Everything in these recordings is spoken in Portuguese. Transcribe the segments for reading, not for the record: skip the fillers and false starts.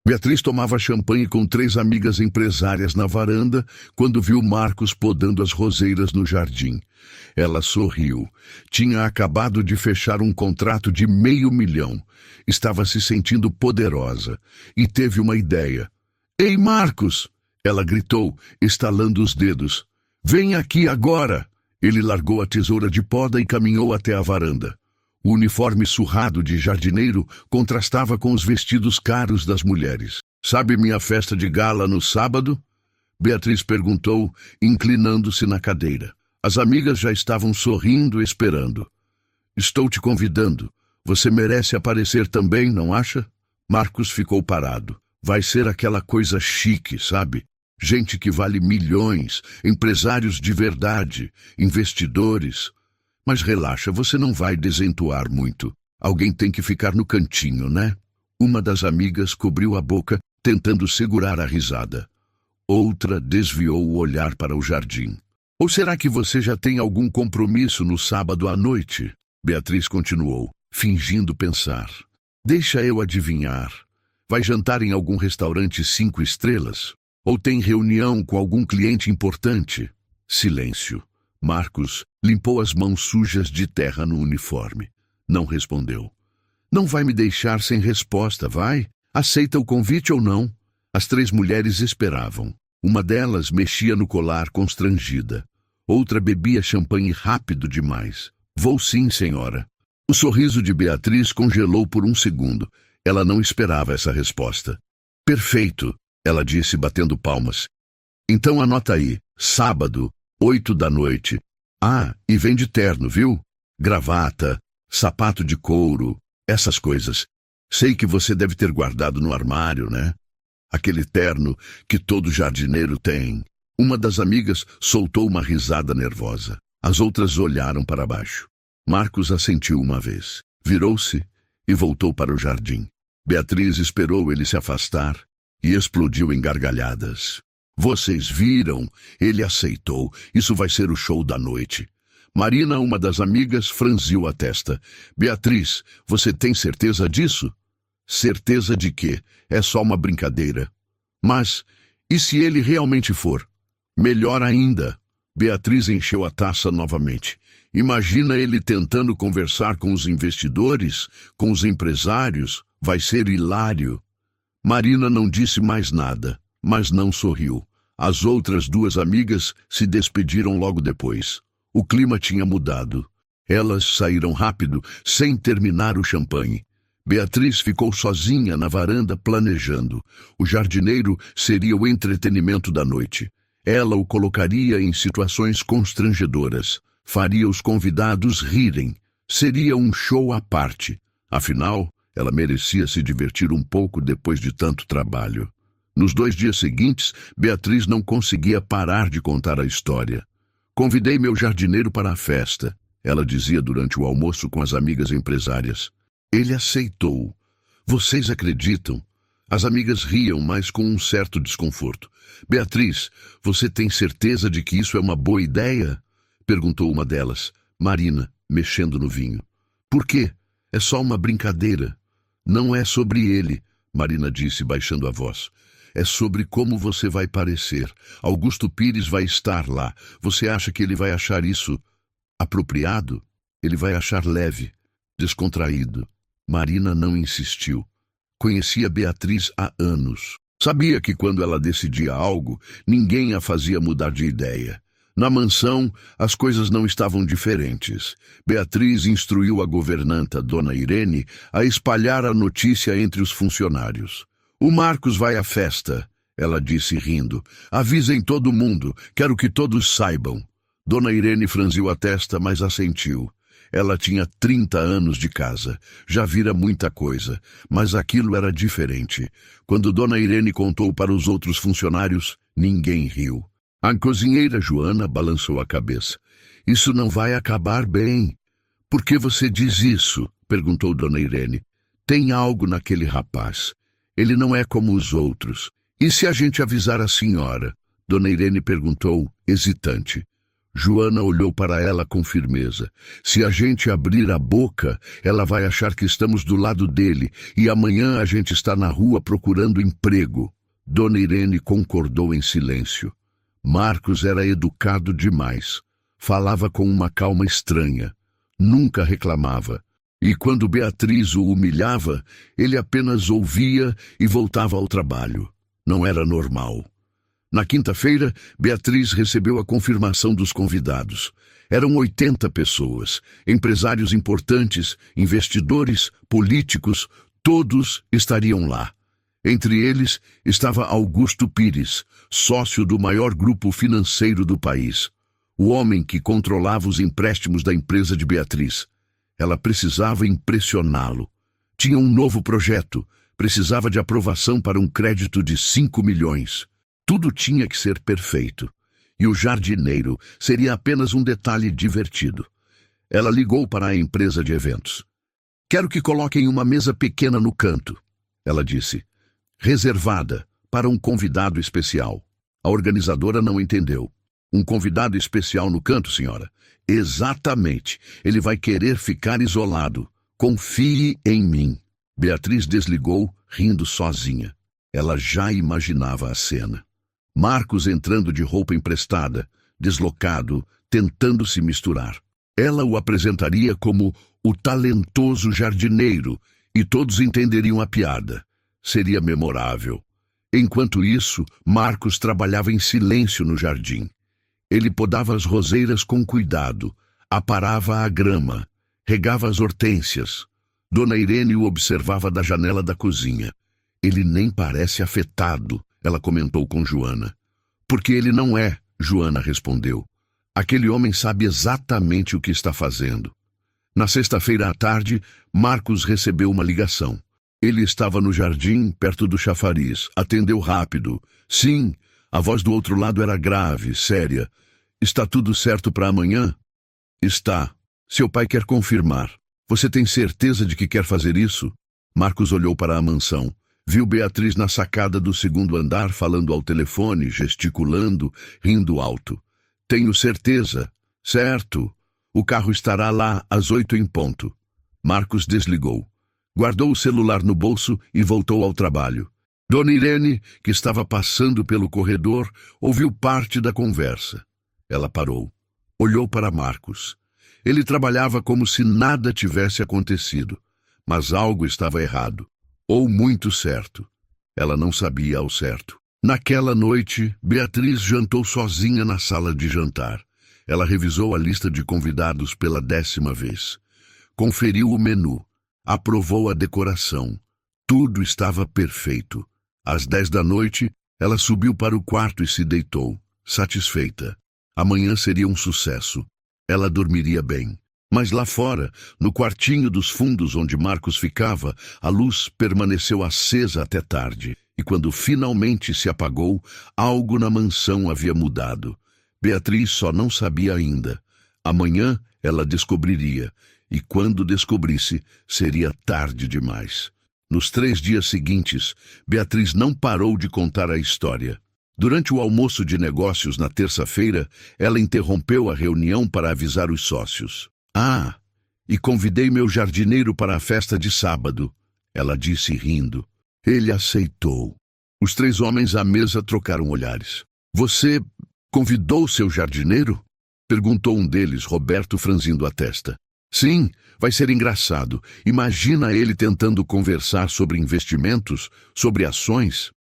Beatriz tomava champanhe com 3 amigas empresárias na varanda quando viu Marcos podando as roseiras no jardim. Ela sorriu. Tinha acabado de fechar um contrato de $500.000. Estava se sentindo poderosa e teve uma ideia. "Ei, Marcos!" Ela gritou, estalando os dedos. "Vem aqui agora!" Ele largou a tesoura de poda e caminhou até a varanda. O uniforme surrado de jardineiro contrastava com os vestidos caros das mulheres. "Sabe minha festa de gala no sábado?" Beatriz perguntou, inclinando-se na cadeira. As amigas já estavam sorrindo, esperando. "Estou te convidando. Você merece aparecer também, não acha?" Marcos ficou parado. "Vai ser aquela coisa chique, sabe? Gente que vale milhões, empresários de verdade, investidores. Mas relaxa, você não vai desentuar muito. Alguém tem que ficar no cantinho, né?" Uma das amigas cobriu a boca, tentando segurar a risada. Outra desviou o olhar para o jardim. "Ou será que você já tem algum compromisso no sábado à noite?" Beatriz continuou, fingindo pensar. "Deixa eu adivinhar. Vai jantar em algum restaurante 5 estrelas? Ou tem reunião com algum cliente importante?" Silêncio. Marcos limpou as mãos sujas de terra no uniforme. Não respondeu. "Não vai me deixar sem resposta, vai? Aceita o convite ou não?" As 3 mulheres esperavam. Uma delas mexia no colar constrangida. Outra bebia champanhe rápido demais. "Vou sim, senhora." O sorriso de Beatriz congelou por um segundo. Ela não esperava essa resposta. "Perfeito," ela disse, batendo palmas. "Então anota aí. Sábado, 20h. Ah, e vem de terno, viu? Gravata, sapato de couro, essas coisas. Sei que você deve ter guardado no armário, né? Aquele terno que todo jardineiro tem." Uma das amigas soltou uma risada nervosa. As outras olharam para baixo. Marcos assentiu uma vez, virou-se e voltou para o jardim. Beatriz esperou ele se afastar e explodiu em gargalhadas. "Vocês viram? Ele aceitou. Isso vai ser o show da noite." Marina, uma das amigas, franziu a testa. "Beatriz, você tem certeza disso?" "Certeza de quê? É só uma brincadeira." "Mas, e se ele realmente for?" "Melhor ainda." Beatriz encheu a taça novamente. "Imagina ele tentando conversar com os investidores, com os empresários. Vai ser hilário." Marina não disse mais nada, mas não sorriu. As outras 2 amigas se despediram logo depois. O clima tinha mudado. Elas saíram rápido, sem terminar o champanhe. Beatriz ficou sozinha na varanda planejando. O jardineiro seria o entretenimento da noite. Ela o colocaria em situações constrangedoras. Faria os convidados rirem. Seria um show à parte. Afinal, ela merecia se divertir um pouco depois de tanto trabalho. Nos 2 dias seguintes, Beatriz não conseguia parar de contar a história. "Convidei meu jardineiro para a festa," ela dizia durante o almoço com as amigas empresárias. "Ele aceitou. Vocês acreditam?" As amigas riam, mas com um certo desconforto. "Beatriz, você tem certeza de que isso é uma boa ideia?" perguntou uma delas, Marina, mexendo no vinho. "Por quê? É só uma brincadeira." "Não é sobre ele," Marina disse, baixando a voz. "É sobre como você vai parecer. Augusto Pires vai estar lá. Você acha que ele vai achar isso apropriado? Ele vai achar leve, descontraído." Marina não insistiu. Conhecia Beatriz há anos. Sabia que quando ela decidia algo, ninguém a fazia mudar de ideia. Na mansão, as coisas não estavam diferentes. Beatriz instruiu a governanta, Dona Irene, a espalhar a notícia entre os funcionários. "O Marcos vai à festa," ela disse rindo. "Avisem todo mundo, quero que todos saibam." Dona Irene franziu a testa, mas assentiu. Ela tinha 30 anos de casa, já vira muita coisa, mas aquilo era diferente. Quando Dona Irene contou para os outros funcionários, ninguém riu. A cozinheira Joana balançou a cabeça. "Isso não vai acabar bem." "Por que você diz isso?" perguntou Dona Irene. "Tem algo naquele rapaz. Ele não é como os outros. E se a gente avisar a senhora?" Dona Irene perguntou, hesitante. Joana olhou para ela com firmeza. Se a gente abrir a boca, ela vai achar que estamos do lado dele e amanhã a gente está na rua procurando emprego. Dona Irene concordou em silêncio. Marcos era educado demais. Falava com uma calma estranha. Nunca reclamava. E quando Beatriz o humilhava, ele apenas ouvia e voltava ao trabalho. Não era normal. Na quinta-feira, Beatriz recebeu a confirmação dos convidados. Eram 80 pessoas, empresários importantes, investidores, políticos, todos estariam lá. Entre eles estava Augusto Pires, sócio do maior grupo financeiro do país. O homem que controlava os empréstimos da empresa de Beatriz. Ela precisava impressioná-lo. Tinha um novo projeto, precisava de aprovação para um crédito de 5 milhões. Tudo tinha que ser perfeito. E o jardineiro seria apenas um detalhe divertido. Ela ligou para a empresa de eventos. Quero que coloquem uma mesa pequena no canto, ela disse. Reservada para um convidado especial. A organizadora não entendeu. Um convidado especial no canto, senhora? Exatamente. Ele vai querer ficar isolado. Confie em mim. Beatriz desligou, rindo sozinha. Ela já imaginava a cena. Marcos entrando de roupa emprestada, deslocado, tentando se misturar. Ela o apresentaria como o talentoso jardineiro e todos entenderiam a piada. Seria memorável. Enquanto isso, Marcos trabalhava em silêncio no jardim. Ele podava as roseiras com cuidado, aparava a grama, regava as hortênsias. Dona Irene o observava da janela da cozinha. Ele nem parece afetado, ela comentou com Joana. Porque ele não é, Joana respondeu. Aquele homem sabe exatamente o que está fazendo. Na sexta-feira à tarde, Marcos recebeu uma ligação. Ele estava no jardim, perto do chafariz. Atendeu rápido. Sim, a voz do outro lado era grave, séria. Está tudo certo para amanhã? Está. Seu pai quer confirmar. Você tem certeza de que quer fazer isso? Marcos olhou para a mansão. Viu Beatriz na sacada do segundo andar falando ao telefone, gesticulando, rindo alto. Tenho certeza. Certo. O carro estará lá às 8 em ponto. Marcos desligou. Guardou o celular no bolso e voltou ao trabalho. Dona Irene, que estava passando pelo corredor, ouviu parte da conversa. Ela parou. Olhou para Marcos. Ele trabalhava como se nada tivesse acontecido. Mas algo estava errado. Ou muito certo. Ela não sabia ao certo. Naquela noite, Beatriz jantou sozinha na sala de jantar. Ela revisou a lista de convidados pela 10ª vez. Conferiu o menu. Aprovou a decoração. Tudo estava perfeito. Às 10 da noite, ela subiu para o quarto e se deitou, satisfeita. Amanhã seria um sucesso. Ela dormiria bem. Mas lá fora, no quartinho dos fundos onde Marcos ficava, a luz permaneceu acesa até tarde. E quando finalmente se apagou, algo na mansão havia mudado. Beatriz só não sabia ainda. Amanhã ela descobriria. E quando descobrisse, seria tarde demais. Nos 3 dias seguintes, Beatriz não parou de contar a história. Durante o almoço de negócios na terça-feira, ela interrompeu a reunião para avisar os sócios. Ah, e convidei meu jardineiro para a festa de sábado, ela disse rindo. Ele aceitou. Os 3 homens à mesa trocaram olhares. Você convidou seu jardineiro? Perguntou um deles, Roberto, franzindo a testa. Sim, vai ser engraçado. Imagina ele tentando conversar sobre investimentos, sobre ações.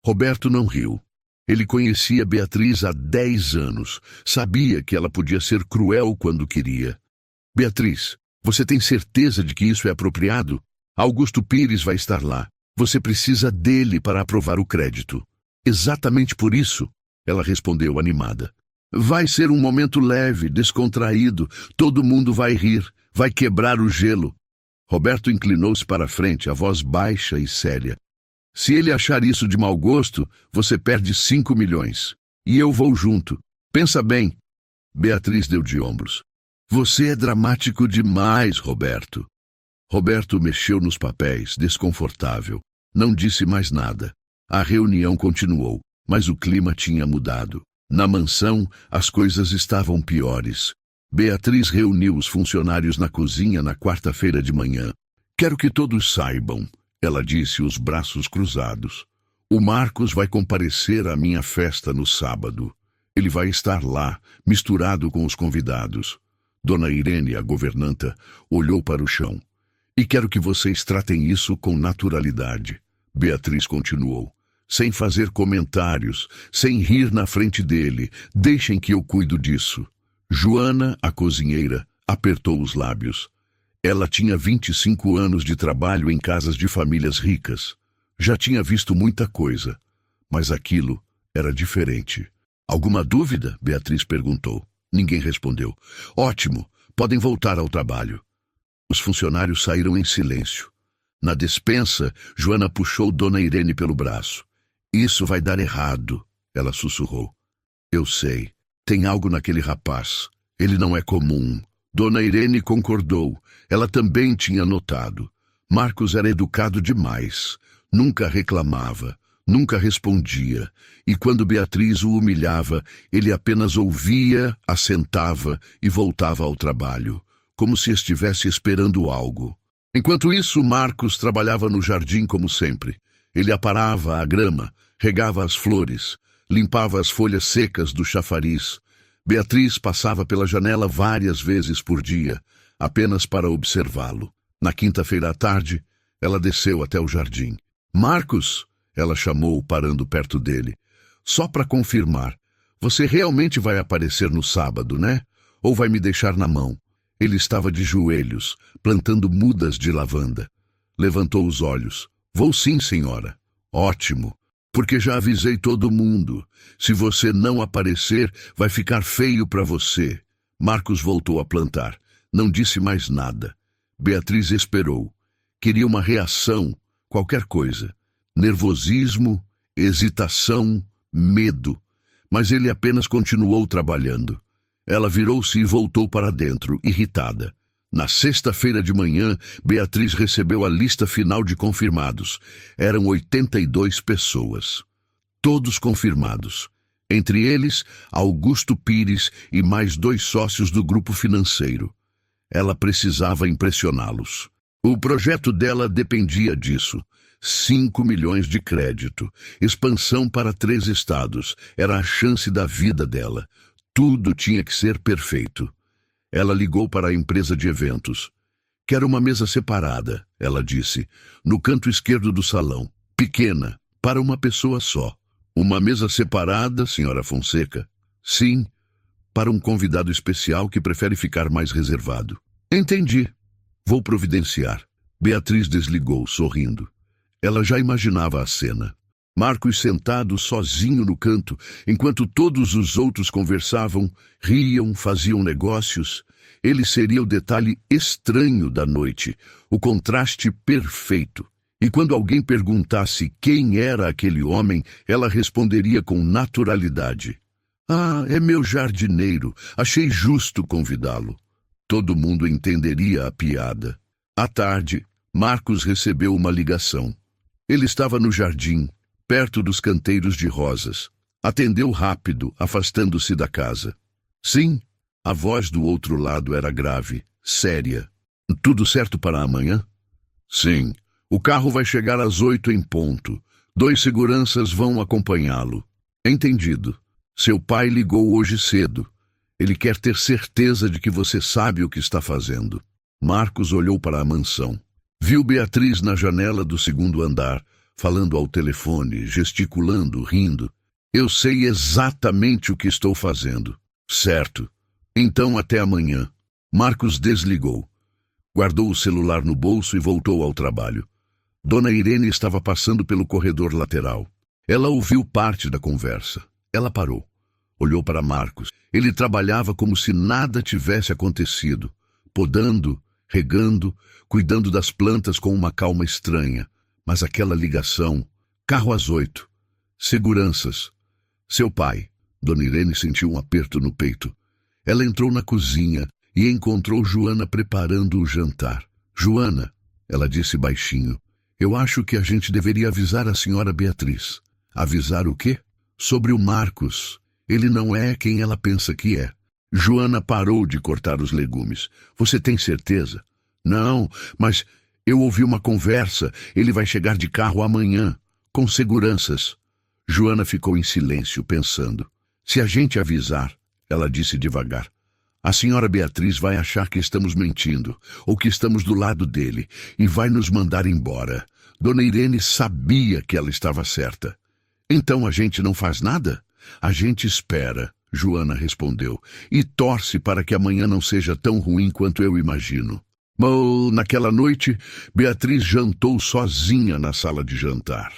Roberto não riu. Ele conhecia Beatriz há 10 anos. Sabia que ela podia ser cruel quando queria. Beatriz, você tem certeza de que isso é apropriado? Augusto Pires vai estar lá. Você precisa dele para aprovar o crédito. Exatamente por isso, ela respondeu animada. Vai ser um momento leve, descontraído. Todo mundo vai rir, vai quebrar o gelo. Roberto inclinou-se para a frente, a voz baixa e séria. Se ele achar isso de mau gosto, você perde 5 milhões. E eu vou junto. Pensa bem. Beatriz deu de ombros. Você é dramático demais, Roberto. Roberto mexeu nos papéis, desconfortável. Não disse mais nada. A reunião continuou, mas o clima tinha mudado. Na mansão, as coisas estavam piores. Beatriz reuniu os funcionários na cozinha na quarta-feira de manhã. Quero que todos saibam, ela disse, os braços cruzados. O Marcos vai comparecer à minha festa no sábado. Ele vai estar lá, misturado com os convidados. Dona Irene, a governanta, olhou para o chão. E quero que vocês tratem isso com naturalidade. Beatriz continuou, sem fazer comentários, sem rir na frente dele. Deixem que eu cuido disso. Joana, a cozinheira, apertou os lábios. Ela tinha 25 anos de trabalho em casas de famílias ricas. Já tinha visto muita coisa, mas aquilo era diferente. Alguma dúvida? Beatriz perguntou. Ninguém respondeu. Ótimo, podem voltar ao trabalho. Os funcionários saíram em silêncio. Na despensa, Joana puxou Dona Irene pelo braço. Isso vai dar errado, ela sussurrou. Eu sei. Tem algo naquele rapaz. Ele não é comum. Dona Irene concordou. Ela também tinha notado. Marcos era educado demais. Nunca reclamava, nunca respondia. E quando Beatriz o humilhava, ele apenas ouvia, assentava e voltava ao trabalho, como se estivesse esperando algo. Enquanto isso, Marcos trabalhava no jardim como sempre. Ele aparava a grama, regava as flores, limpava as folhas secas do chafariz. Beatriz passava pela janela várias vezes por dia, apenas para observá-lo. Na quinta-feira à tarde, ela desceu até o jardim. Marcos, ela chamou, parando perto dele. Só para confirmar, você realmente vai aparecer no sábado, né? Ou vai me deixar na mão? Ele estava de joelhos, plantando mudas de lavanda. Levantou os olhos. Vou sim, senhora. Ótimo. Porque já avisei todo mundo. Se você não aparecer, vai ficar feio para você. Marcos voltou a plantar. Não disse mais nada. Beatriz esperou. Queria uma reação, qualquer coisa. Nervosismo, hesitação, medo. Mas ele apenas continuou trabalhando. Ela virou-se e voltou para dentro, irritada. Na sexta-feira de manhã, Beatriz recebeu a lista final de confirmados. Eram 82 pessoas. Todos confirmados. Entre eles, Augusto Pires e mais 2 sócios do grupo financeiro. Ela precisava impressioná-los. O projeto dela dependia disso. 5 milhões de crédito. Expansão para 3 estados. Era a chance da vida dela. Tudo tinha que ser perfeito. Ela ligou para a empresa de eventos. Quero uma mesa separada, ela disse, no canto esquerdo do salão. Pequena, para uma pessoa só. Uma mesa separada, senhora Fonseca? Sim, para um convidado especial que prefere ficar mais reservado. Entendi. Vou providenciar. Beatriz desligou, sorrindo. Ela já imaginava a cena. Marcos sentado sozinho no canto, enquanto todos os outros conversavam, riam, faziam negócios. Ele seria o detalhe estranho da noite, o contraste perfeito. E quando alguém perguntasse quem era aquele homem, ela responderia com naturalidade. Ah, é meu jardineiro, achei justo convidá-lo. Todo mundo entenderia a piada. À tarde, Marcos recebeu uma ligação. Ele estava no jardim, perto dos canteiros de rosas. Atendeu rápido, afastando-se da casa. Sim, a voz do outro lado era grave, séria. Tudo certo para amanhã? Sim, o carro vai chegar às 8 em ponto. 2 seguranças vão acompanhá-lo. Entendido. Seu pai ligou hoje cedo. Ele quer ter certeza de que você sabe o que está fazendo. Marcos olhou para a mansão. Viu Beatriz na janela do 2º andar, falando ao telefone, gesticulando, rindo. Eu sei exatamente o que estou fazendo. Certo. Então até amanhã. Marcos desligou. Guardou o celular no bolso e voltou ao trabalho. Dona Irene estava passando pelo corredor lateral. Ela ouviu parte da conversa. Ela parou. Olhou para Marcos. Ele trabalhava como se nada tivesse acontecido. Podando, regando, cuidando das plantas com uma calma estranha. Mas aquela ligação, carro às 8, seguranças. Seu pai, Dona Irene sentiu um aperto no peito. Ela entrou na cozinha e encontrou Joana preparando o jantar. Joana, ela disse baixinho, eu acho que a gente deveria avisar a senhora Beatriz. Avisar o quê? Sobre o Marcos. Ele não é quem ela pensa que é. Joana parou de cortar os legumes. Você tem certeza? Não, mas eu ouvi uma conversa. Ele vai chegar de carro amanhã, com seguranças. Joana ficou em silêncio, pensando. Se a gente avisar, ela disse devagar, a senhora Beatriz vai achar que estamos mentindo, ou que estamos do lado dele, e vai nos mandar embora. Dona Irene sabia que ela estava certa. Então a gente não faz nada? A gente espera, Joana respondeu, e torce para que amanhã não seja tão ruim quanto eu imagino. Mas naquela noite, Beatriz jantou sozinha na sala de jantar.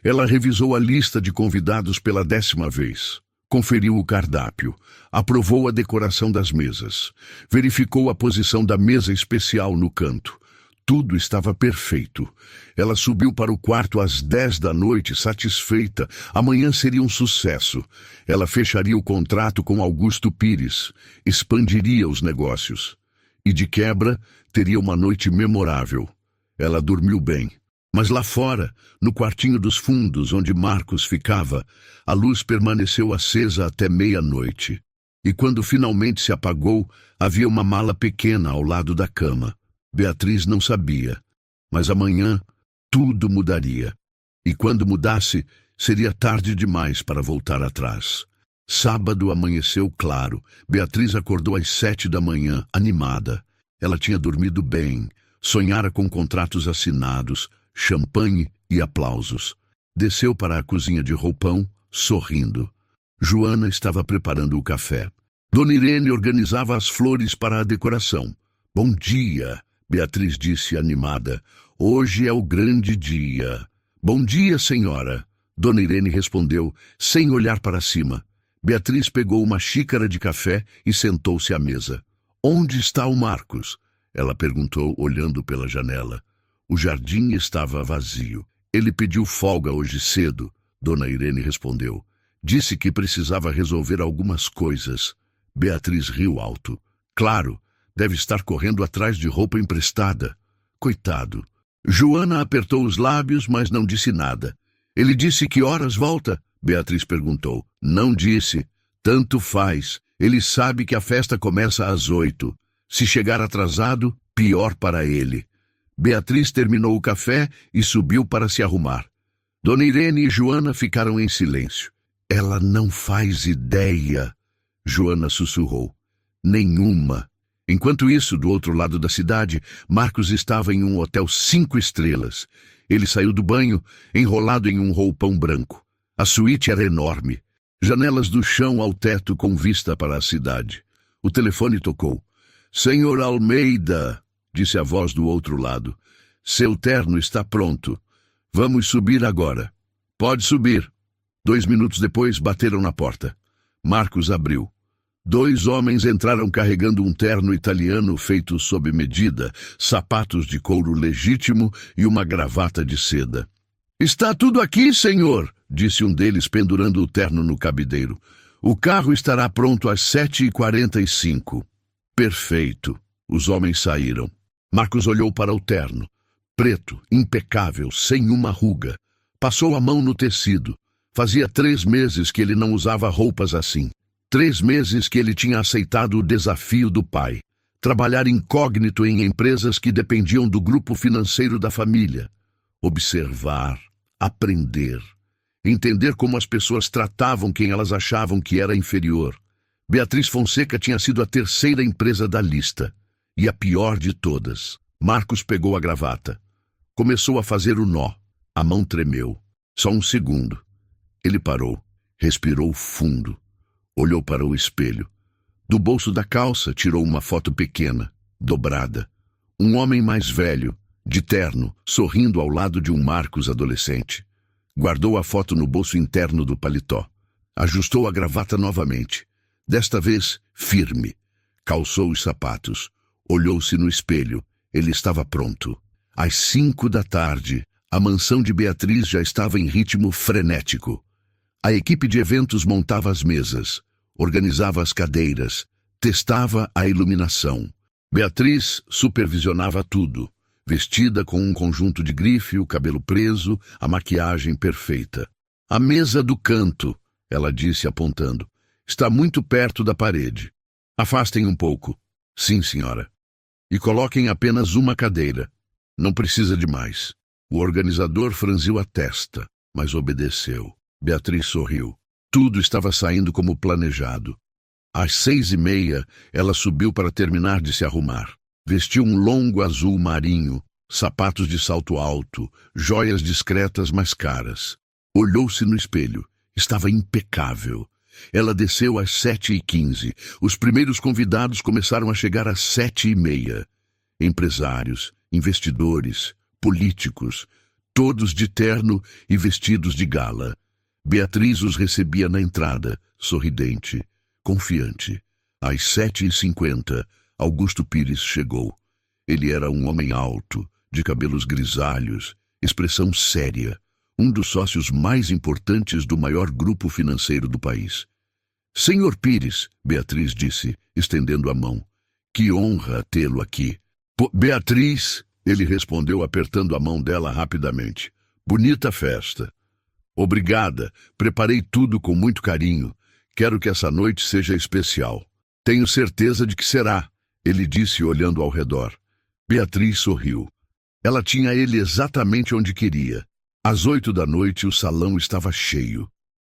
Ela revisou a lista de convidados pela 10ª vez. Conferiu o cardápio, aprovou a decoração das mesas, verificou a posição da mesa especial no canto. Tudo estava perfeito. Ela subiu para o quarto às 10 da noite, satisfeita. Amanhã seria um sucesso. Ela fecharia o contrato com Augusto Pires, expandiria os negócios. E de quebra, teria uma noite memorável. Ela dormiu bem. Mas lá fora, no quartinho dos fundos, onde Marcos ficava, a luz permaneceu acesa até meia-noite. E quando finalmente se apagou, havia uma mala pequena ao lado da cama. Beatriz não sabia, mas amanhã tudo mudaria. E quando mudasse, seria tarde demais para voltar atrás. Sábado amanheceu claro. Beatriz acordou às 7 da manhã, animada. Ela tinha dormido bem, sonhara com contratos assinados, champanhe e aplausos. Desceu para a cozinha de roupão, sorrindo. Joana estava preparando o café. Dona Irene organizava as flores para a decoração. Bom dia, Beatriz disse animada. Hoje é o grande dia. Bom dia, senhora. Dona Irene respondeu, sem olhar para cima. Beatriz pegou uma xícara de café e sentou-se à mesa. Onde está o Marcos? Ela perguntou, olhando pela janela. O jardim estava vazio. Ele pediu folga hoje cedo, Dona Irene respondeu. Disse que precisava resolver algumas coisas. Beatriz riu alto. Claro, deve estar correndo atrás de roupa emprestada. Coitado. Joana apertou os lábios, mas não disse nada. Ele disse que horas volta? Beatriz perguntou. Não disse. Tanto faz. Ele sabe que a festa começa às 8. Se chegar atrasado, pior para ele. Beatriz terminou o café e subiu para se arrumar. Dona Irene e Joana ficaram em silêncio. Ela não faz ideia, Joana sussurrou. Nenhuma. Enquanto isso, do outro lado da cidade, Marcos estava em um hotel 5 estrelas. Ele saiu do banho, enrolado em um roupão branco. A suíte era enorme. Janelas do chão ao teto com vista para a cidade. O telefone tocou. Senhor Almeida, disse a voz do outro lado. Seu terno está pronto. Vamos subir agora. Pode subir. 2 minutos depois, bateram na porta. Marcos abriu. 2 homens entraram carregando um terno italiano feito sob medida, sapatos de couro legítimo e uma gravata de seda. Está tudo aqui, senhor, disse um deles pendurando o terno no cabideiro. O carro estará pronto às 7h45. Perfeito. Os homens saíram. Marcos olhou para o terno. Preto, impecável, sem uma ruga. Passou a mão no tecido. Fazia 3 meses que ele não usava roupas assim. 3 meses que ele tinha aceitado o desafio do pai. Trabalhar incógnito em empresas que dependiam do grupo financeiro da família. Observar, aprender. Entender como as pessoas tratavam quem elas achavam que era inferior. Beatriz Fonseca tinha sido a 3ª empresa da lista. E a pior de todas. Marcos pegou a gravata. Começou a fazer o nó. A mão tremeu. Só um segundo. Ele parou. Respirou fundo. Olhou para o espelho. Do bolso da calça tirou uma foto pequena, dobrada. Um homem mais velho, de terno, sorrindo ao lado de um Marcos adolescente. Guardou a foto no bolso interno do paletó. Ajustou a gravata novamente. Desta vez, firme. Calçou os sapatos. Olhou-se no espelho. Ele estava pronto. Às 5 da tarde, a mansão de Beatriz já estava em ritmo frenético. A equipe de eventos montava as mesas, organizava as cadeiras, testava a iluminação. Beatriz supervisionava tudo, vestida com um conjunto de grife, o cabelo preso, a maquiagem perfeita. A mesa do canto, ela disse apontando. Está muito perto da parede. Afastem um pouco. Sim, senhora. E coloquem apenas uma cadeira. Não precisa de mais. O organizador franziu a testa, mas obedeceu. Beatriz sorriu. Tudo estava saindo como planejado. Às 6h30, ela subiu para terminar de se arrumar. Vestiu um longo azul marinho, sapatos de salto alto, joias discretas mas caras. Olhou-se no espelho. Estava impecável. Ela desceu às 7h15. Os primeiros convidados começaram a chegar às 7h30. Empresários, investidores, políticos, todos de terno e vestidos de gala. Beatriz os recebia na entrada, sorridente, confiante. Às 7h50, Augusto Pires chegou. Ele era um homem alto, de cabelos grisalhos, expressão séria, um dos sócios mais importantes do maior grupo financeiro do país. Senhor Pires, Beatriz disse, estendendo a mão. Que honra tê-lo aqui. Beatriz, ele respondeu apertando a mão dela rapidamente. Bonita festa. Obrigada, preparei tudo com muito carinho. Quero que essa noite seja especial. Tenho certeza de que será, ele disse olhando ao redor. Beatriz sorriu. Ela tinha ele exatamente onde queria. Às 8h o salão estava cheio.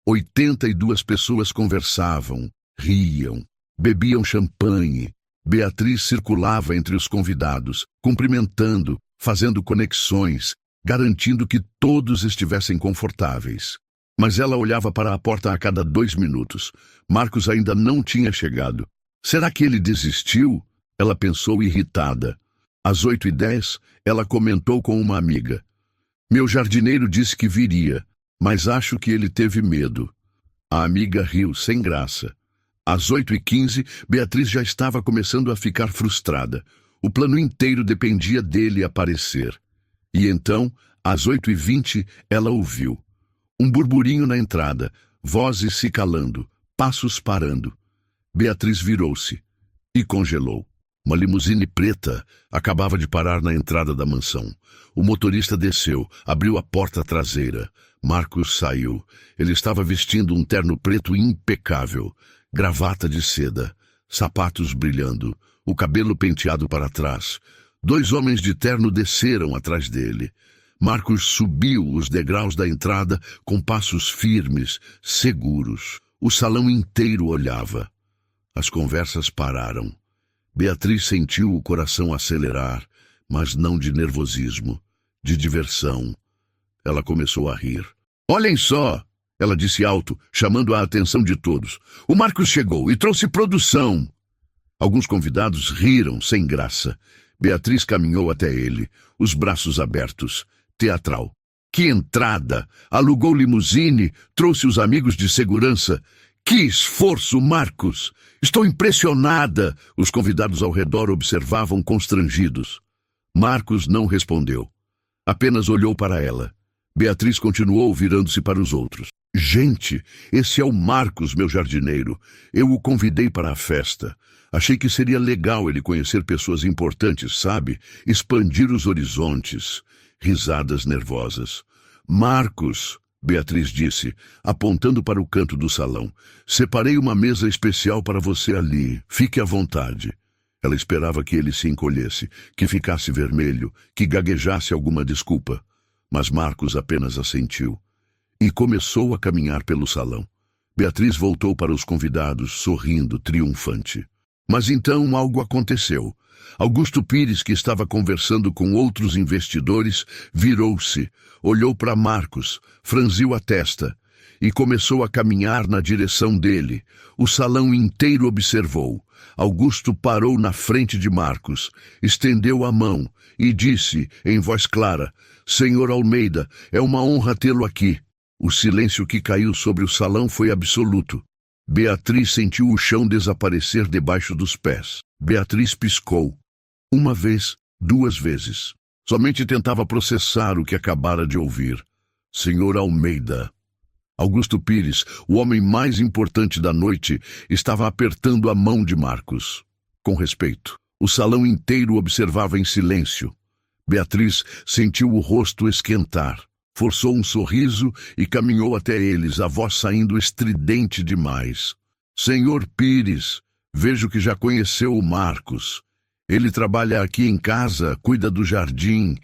82 pessoas conversavam, riam, bebiam champanhe. Beatriz circulava entre os convidados, cumprimentando, fazendo conexões, garantindo que todos estivessem confortáveis. Mas ela olhava para a porta a cada 2 minutos. Marcos ainda não tinha chegado. Será que ele desistiu? Ela pensou irritada. Às 8h10, ela comentou com uma amiga. Meu jardineiro disse que viria, mas acho que ele teve medo. A amiga riu, sem graça. Às 8h15, Beatriz já estava começando a ficar frustrada. O plano inteiro dependia dele aparecer. E então, às 8h20, ela ouviu. Um burburinho na entrada, vozes se calando, passos parando. Beatriz virou-se e congelou. Uma limusine preta acabava de parar na entrada da mansão. O motorista desceu, abriu a porta traseira. Marcos saiu. Ele estava vestindo um terno preto impecável, gravata de seda, sapatos brilhando, o cabelo penteado para trás. 2 homens de terno desceram atrás dele. Marcos subiu os degraus da entrada com passos firmes, seguros. O salão inteiro olhava. As conversas pararam. Beatriz sentiu o coração acelerar, mas não de nervosismo, de diversão. Ela começou a rir. Olhem só, ela disse alto, chamando a atenção de todos. O Marcos chegou e trouxe produção. Alguns convidados riram sem graça. Beatriz caminhou até ele, os braços abertos, teatral. Que entrada! Alugou limusine, trouxe os amigos de segurança. Que esforço, Marcos! Estou impressionada! Os convidados ao redor observavam constrangidos. Marcos não respondeu. Apenas olhou para ela. Beatriz continuou virando-se para os outros. Gente, esse é o Marcos, meu jardineiro. Eu o convidei para a festa. Achei que seria legal ele conhecer pessoas importantes, sabe? Expandir os horizontes. Risadas nervosas. Marcos, Beatriz disse, apontando para o canto do salão. Separei uma mesa especial para você ali. Fique à vontade. Ela esperava que ele se encolhesse, que ficasse vermelho, que gaguejasse alguma desculpa. Mas Marcos apenas assentiu. E começou a caminhar pelo salão. Beatriz voltou para os convidados, sorrindo, triunfante. Mas então algo aconteceu. Augusto Pires, que estava conversando com outros investidores, virou-se, olhou para Marcos, franziu a testa e começou a caminhar na direção dele. O salão inteiro observou. Augusto parou na frente de Marcos, estendeu a mão e disse, em voz clara, Senhor Almeida, é uma honra tê-lo aqui. O silêncio que caiu sobre o salão foi absoluto. Beatriz sentiu o chão desaparecer debaixo dos pés. Beatriz piscou. 1 vez, 2 vezes. Somente tentava processar o que acabara de ouvir. Senhor Almeida. Augusto Pires, o homem mais importante da noite, estava apertando a mão de Marcos. Com respeito. O salão inteiro observava em silêncio. Beatriz sentiu o rosto esquentar. Forçou um sorriso e caminhou até eles, a voz saindo estridente demais. Senhor Pires, vejo que já conheceu o Marcos. Ele trabalha aqui em casa, cuida do jardim,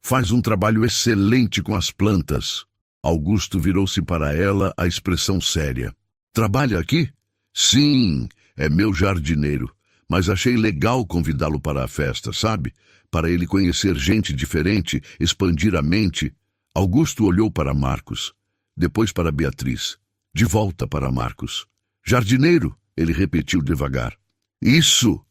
faz um trabalho excelente com as plantas. Augusto virou-se para ela, a expressão séria. Trabalha aqui? Sim, é meu jardineiro. Mas achei legal convidá-lo para a festa, sabe? Para ele conhecer gente diferente, expandir a mente. Augusto olhou para Marcos, depois para Beatriz, de volta para Marcos. Jardineiro, ele repetiu devagar. Isso!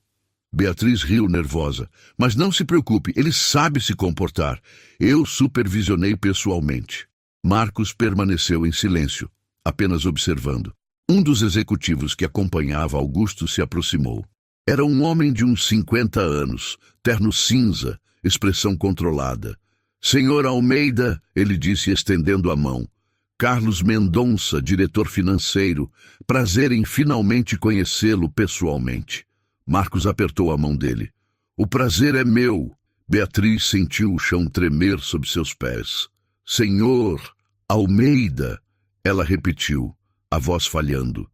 Beatriz riu nervosa. Mas não se preocupe, ele sabe se comportar. Eu supervisionei pessoalmente. Marcos permaneceu em silêncio, apenas observando. Um dos executivos que acompanhava Augusto se aproximou. Era um homem de uns 50 anos, terno cinza, expressão controlada. Senhor Almeida, ele disse estendendo a mão. Carlos Mendonça, diretor financeiro. Prazer em finalmente conhecê-lo pessoalmente. Marcos apertou a mão dele. O prazer é meu. Beatriz sentiu o chão tremer sob seus pés. Senhor Almeida, ela repetiu, a voz falhando.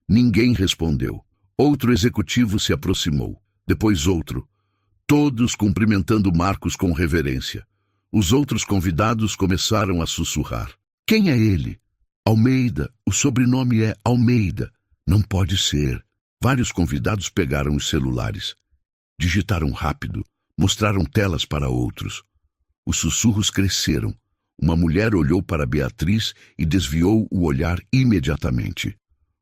Ninguém respondeu. Outro executivo se aproximou, depois outro, todos cumprimentando Marcos com reverência. Os outros convidados começaram a sussurrar. Quem é ele? Almeida, o sobrenome é Almeida. Não pode ser. Vários convidados pegaram os celulares. Digitaram rápido, mostraram telas para outros. Os sussurros cresceram. Uma mulher olhou para Beatriz e desviou o olhar imediatamente.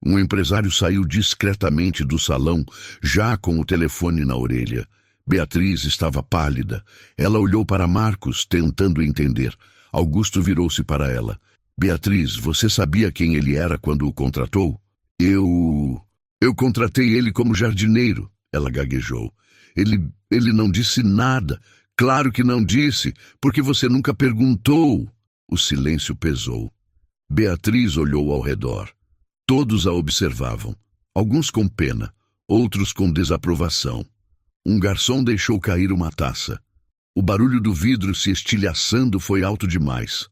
Um empresário saiu discretamente do salão, já com o telefone na orelha. Beatriz estava pálida. Ela olhou para Marcos, tentando entender. Augusto virou-se para ela. Beatriz, você sabia quem ele era quando o contratou? Eu contratei ele como jardineiro, ela gaguejou. Ele não disse nada. Claro que não disse, porque você nunca perguntou. O silêncio pesou. Beatriz olhou ao redor. Todos a observavam, alguns com pena, outros com desaprovação. Um garçom deixou cair uma taça. O barulho do vidro se estilhaçando foi alto demais.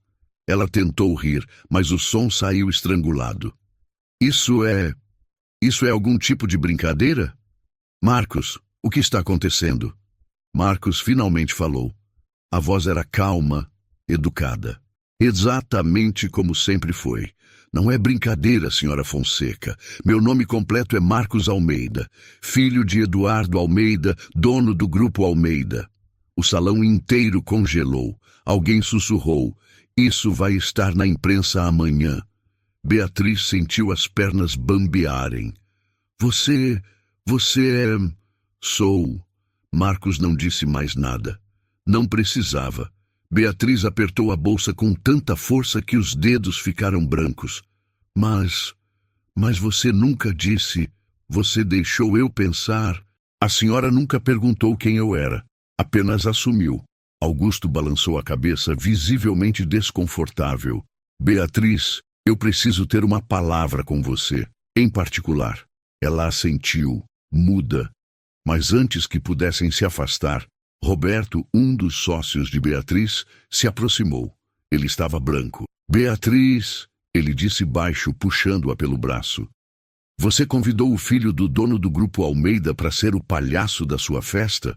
Ela tentou rir, mas o som saiu estrangulado. Isso é algum tipo de brincadeira? Marcos, o que está acontecendo? Marcos finalmente falou. A voz era calma, educada. Exatamente como sempre foi. Não é brincadeira, senhora Fonseca. Meu nome completo é Marcos Almeida, filho de Eduardo Almeida, dono do Grupo Almeida. O salão inteiro congelou. Alguém sussurrou. Isso vai estar na imprensa amanhã. Beatriz sentiu as pernas bambearem. Você é... Sou. Marcos não disse mais nada. Não precisava. Beatriz apertou a bolsa com tanta força que os dedos ficaram brancos. Mas você nunca disse... Você deixou eu pensar... A senhora nunca perguntou quem eu era. Apenas assumiu. Augusto balançou a cabeça, visivelmente desconfortável. Beatriz, eu preciso ter uma palavra com você. Em particular. Ela assentiu, muda. Mas antes que pudessem se afastar, Roberto, um dos sócios de Beatriz, se aproximou. Ele estava branco. Beatriz, ele disse baixo, puxando-a pelo braço. Você convidou o filho do dono do Grupo Almeida para ser o palhaço da sua festa?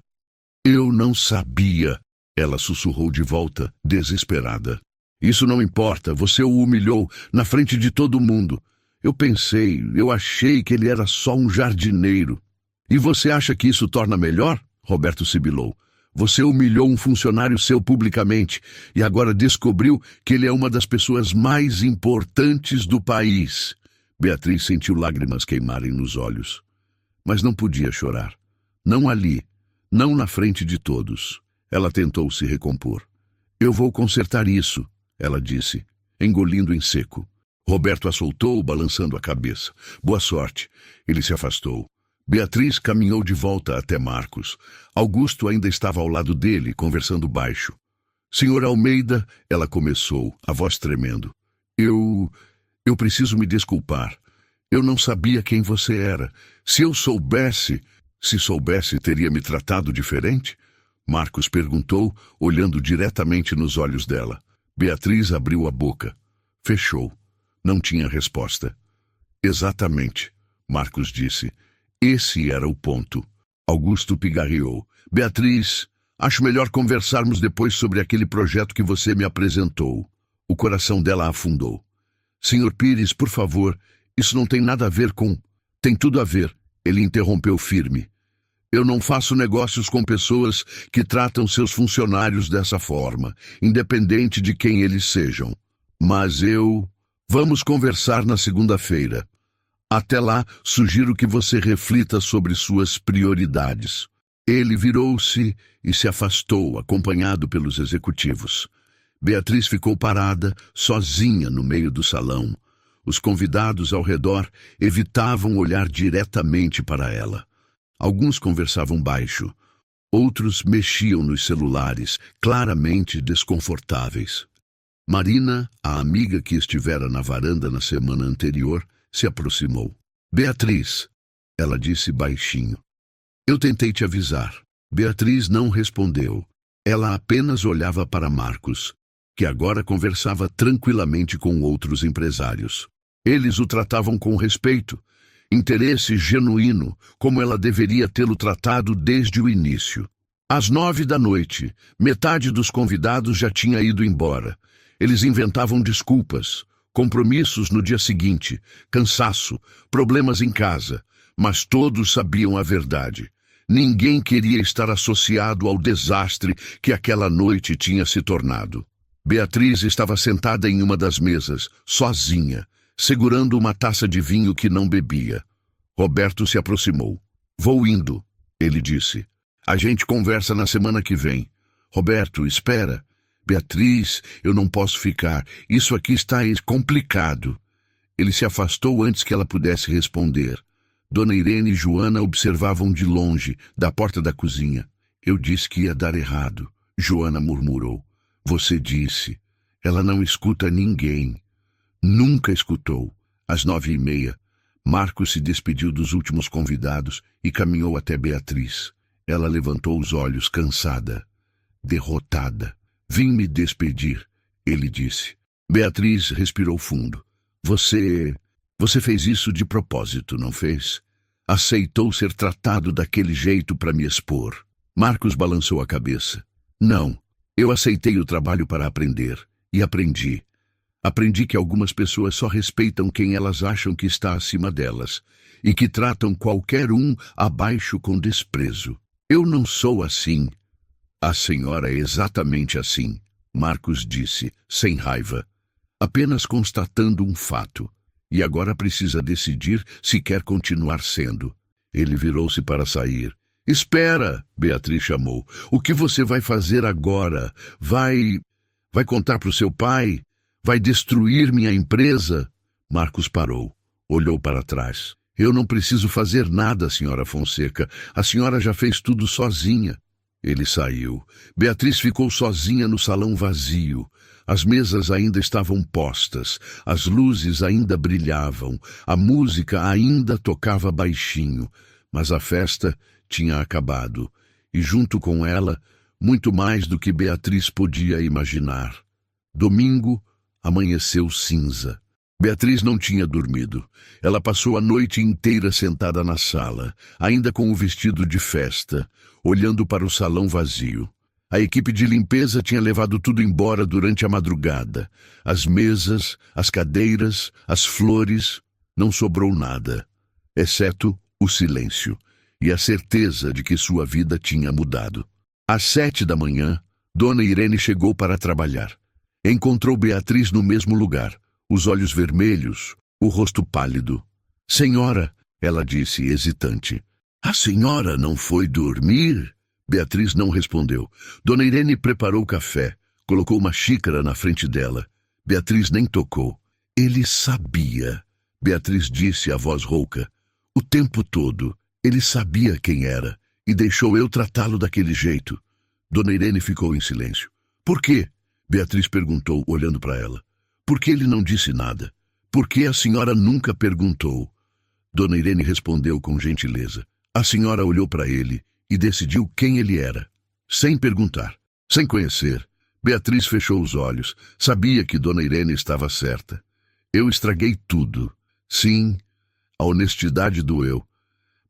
Eu não sabia, ela sussurrou de volta, desesperada. Isso não importa, você o humilhou na frente de todo mundo. Eu achei que ele era só um jardineiro. E você acha que isso torna melhor? Roberto sibilou. Você humilhou um funcionário seu publicamente e agora descobriu que ele é uma das pessoas mais importantes do país. Beatriz sentiu lágrimas queimarem nos olhos. Mas não podia chorar. Não ali, não na frente de todos. Ela tentou se recompor. Eu vou consertar isso, ela disse, engolindo em seco. Roberto a soltou, balançando a cabeça. Boa sorte. Ele se afastou. Beatriz caminhou de volta até Marcos. Augusto ainda estava ao lado dele, conversando baixo. Senhor Almeida, ela começou, a voz tremendo. Eu preciso me desculpar. Eu não sabia quem você era. Se soubesse, teria me tratado diferente? Marcos perguntou, olhando diretamente nos olhos dela. Beatriz abriu a boca. Fechou. Não tinha resposta. Exatamente. Marcos disse. Esse era o ponto. Augusto pigarreou. Beatriz, acho melhor conversarmos depois sobre aquele projeto que você me apresentou. O coração dela afundou. Senhor Pires, por favor, isso não tem nada a ver com... Tem tudo a ver, ele interrompeu firme. Eu não faço negócios com pessoas que tratam seus funcionários dessa forma, independente de quem eles sejam. Mas Vamos conversar na segunda-feira. Até lá, sugiro que você reflita sobre suas prioridades. Ele virou-se e se afastou, acompanhado pelos executivos. Beatriz ficou parada, sozinha no meio do salão. Os convidados ao redor evitavam olhar diretamente para ela. Alguns conversavam baixo. Outros mexiam nos celulares, claramente desconfortáveis. Marina, a amiga que estivera na varanda na semana anterior, se aproximou. Beatriz, ela disse baixinho. Eu tentei te avisar. Beatriz não respondeu. Ela apenas olhava para Marcos, que agora conversava tranquilamente com outros empresários. Eles o tratavam com respeito, interesse genuíno, como ela deveria tê-lo tratado desde o início. Às 9 da noite, metade dos convidados já tinha ido embora. Eles inventavam desculpas, compromissos no dia seguinte, cansaço, problemas em casa, mas todos sabiam a verdade. Ninguém queria estar associado ao desastre que aquela noite tinha se tornado. Beatriz estava sentada em uma das mesas, sozinha, segurando uma taça de vinho que não bebia. Roberto se aproximou. Vou indo, ele disse. A gente conversa na semana que vem. Roberto, espera. Beatriz, eu não posso ficar. Isso aqui está complicado. Ele se afastou antes que ela pudesse responder. Dona Irene e Joana observavam de longe, da porta da cozinha. Eu disse que ia dar errado. Joana murmurou. Você disse. Ela não escuta ninguém. Nunca escutou. Às 9h30, Marcos se despediu dos últimos convidados e caminhou até Beatriz. Ela levantou os olhos, cansada, derrotada. Vim me despedir, ele disse. Beatriz respirou fundo. Você fez isso de propósito, não fez? Aceitou ser tratado daquele jeito para me expor. Marcos balançou a cabeça. Não, eu aceitei o trabalho para aprender. E aprendi. Aprendi que algumas pessoas só respeitam quem elas acham que está acima delas e que tratam qualquer um abaixo com desprezo. Eu não sou assim. A senhora é exatamente assim, Marcos disse, sem raiva, apenas constatando um fato. E agora precisa decidir se quer continuar sendo. Ele virou-se para sair. Espera, Beatriz chamou. O que você vai fazer agora? Vai contar para o seu pai? Vai destruir minha empresa? Marcos parou, olhou para trás. Eu não preciso fazer nada, senhora Fonseca. A senhora já fez tudo sozinha. Ele saiu. Beatriz ficou sozinha no salão vazio. As mesas ainda estavam postas, as luzes ainda brilhavam, a música ainda tocava baixinho, mas a festa tinha acabado, e junto com ela, muito mais do que Beatriz podia imaginar. Domingo amanheceu cinza. Beatriz não tinha dormido. Ela passou a noite inteira sentada na sala, ainda com o vestido de festa, olhando para o salão vazio. A equipe de limpeza tinha levado tudo embora durante a madrugada. As mesas, as cadeiras, as flores, não sobrou nada, exceto o silêncio e a certeza de que sua vida tinha mudado. Às 7 da manhã, Dona Irene chegou para trabalhar. Encontrou Beatriz no mesmo lugar, os olhos vermelhos, o rosto pálido. Senhora, ela disse, hesitante. A senhora não foi dormir? Beatriz não respondeu. Dona Irene preparou café, colocou uma xícara na frente dela. Beatriz nem tocou. Ele sabia, Beatriz disse a voz rouca. O tempo todo, ele sabia quem era e deixou eu tratá-lo daquele jeito. Dona Irene ficou em silêncio. Por quê? Beatriz perguntou, olhando para ela. Por que ele não disse nada? Por que a senhora nunca perguntou? Dona Irene respondeu com gentileza. A senhora olhou para ele e decidiu quem ele era, sem perguntar, sem conhecer. Beatriz fechou os olhos. Sabia que Dona Irene estava certa. Eu estraguei tudo. Sim, A honestidade doeu.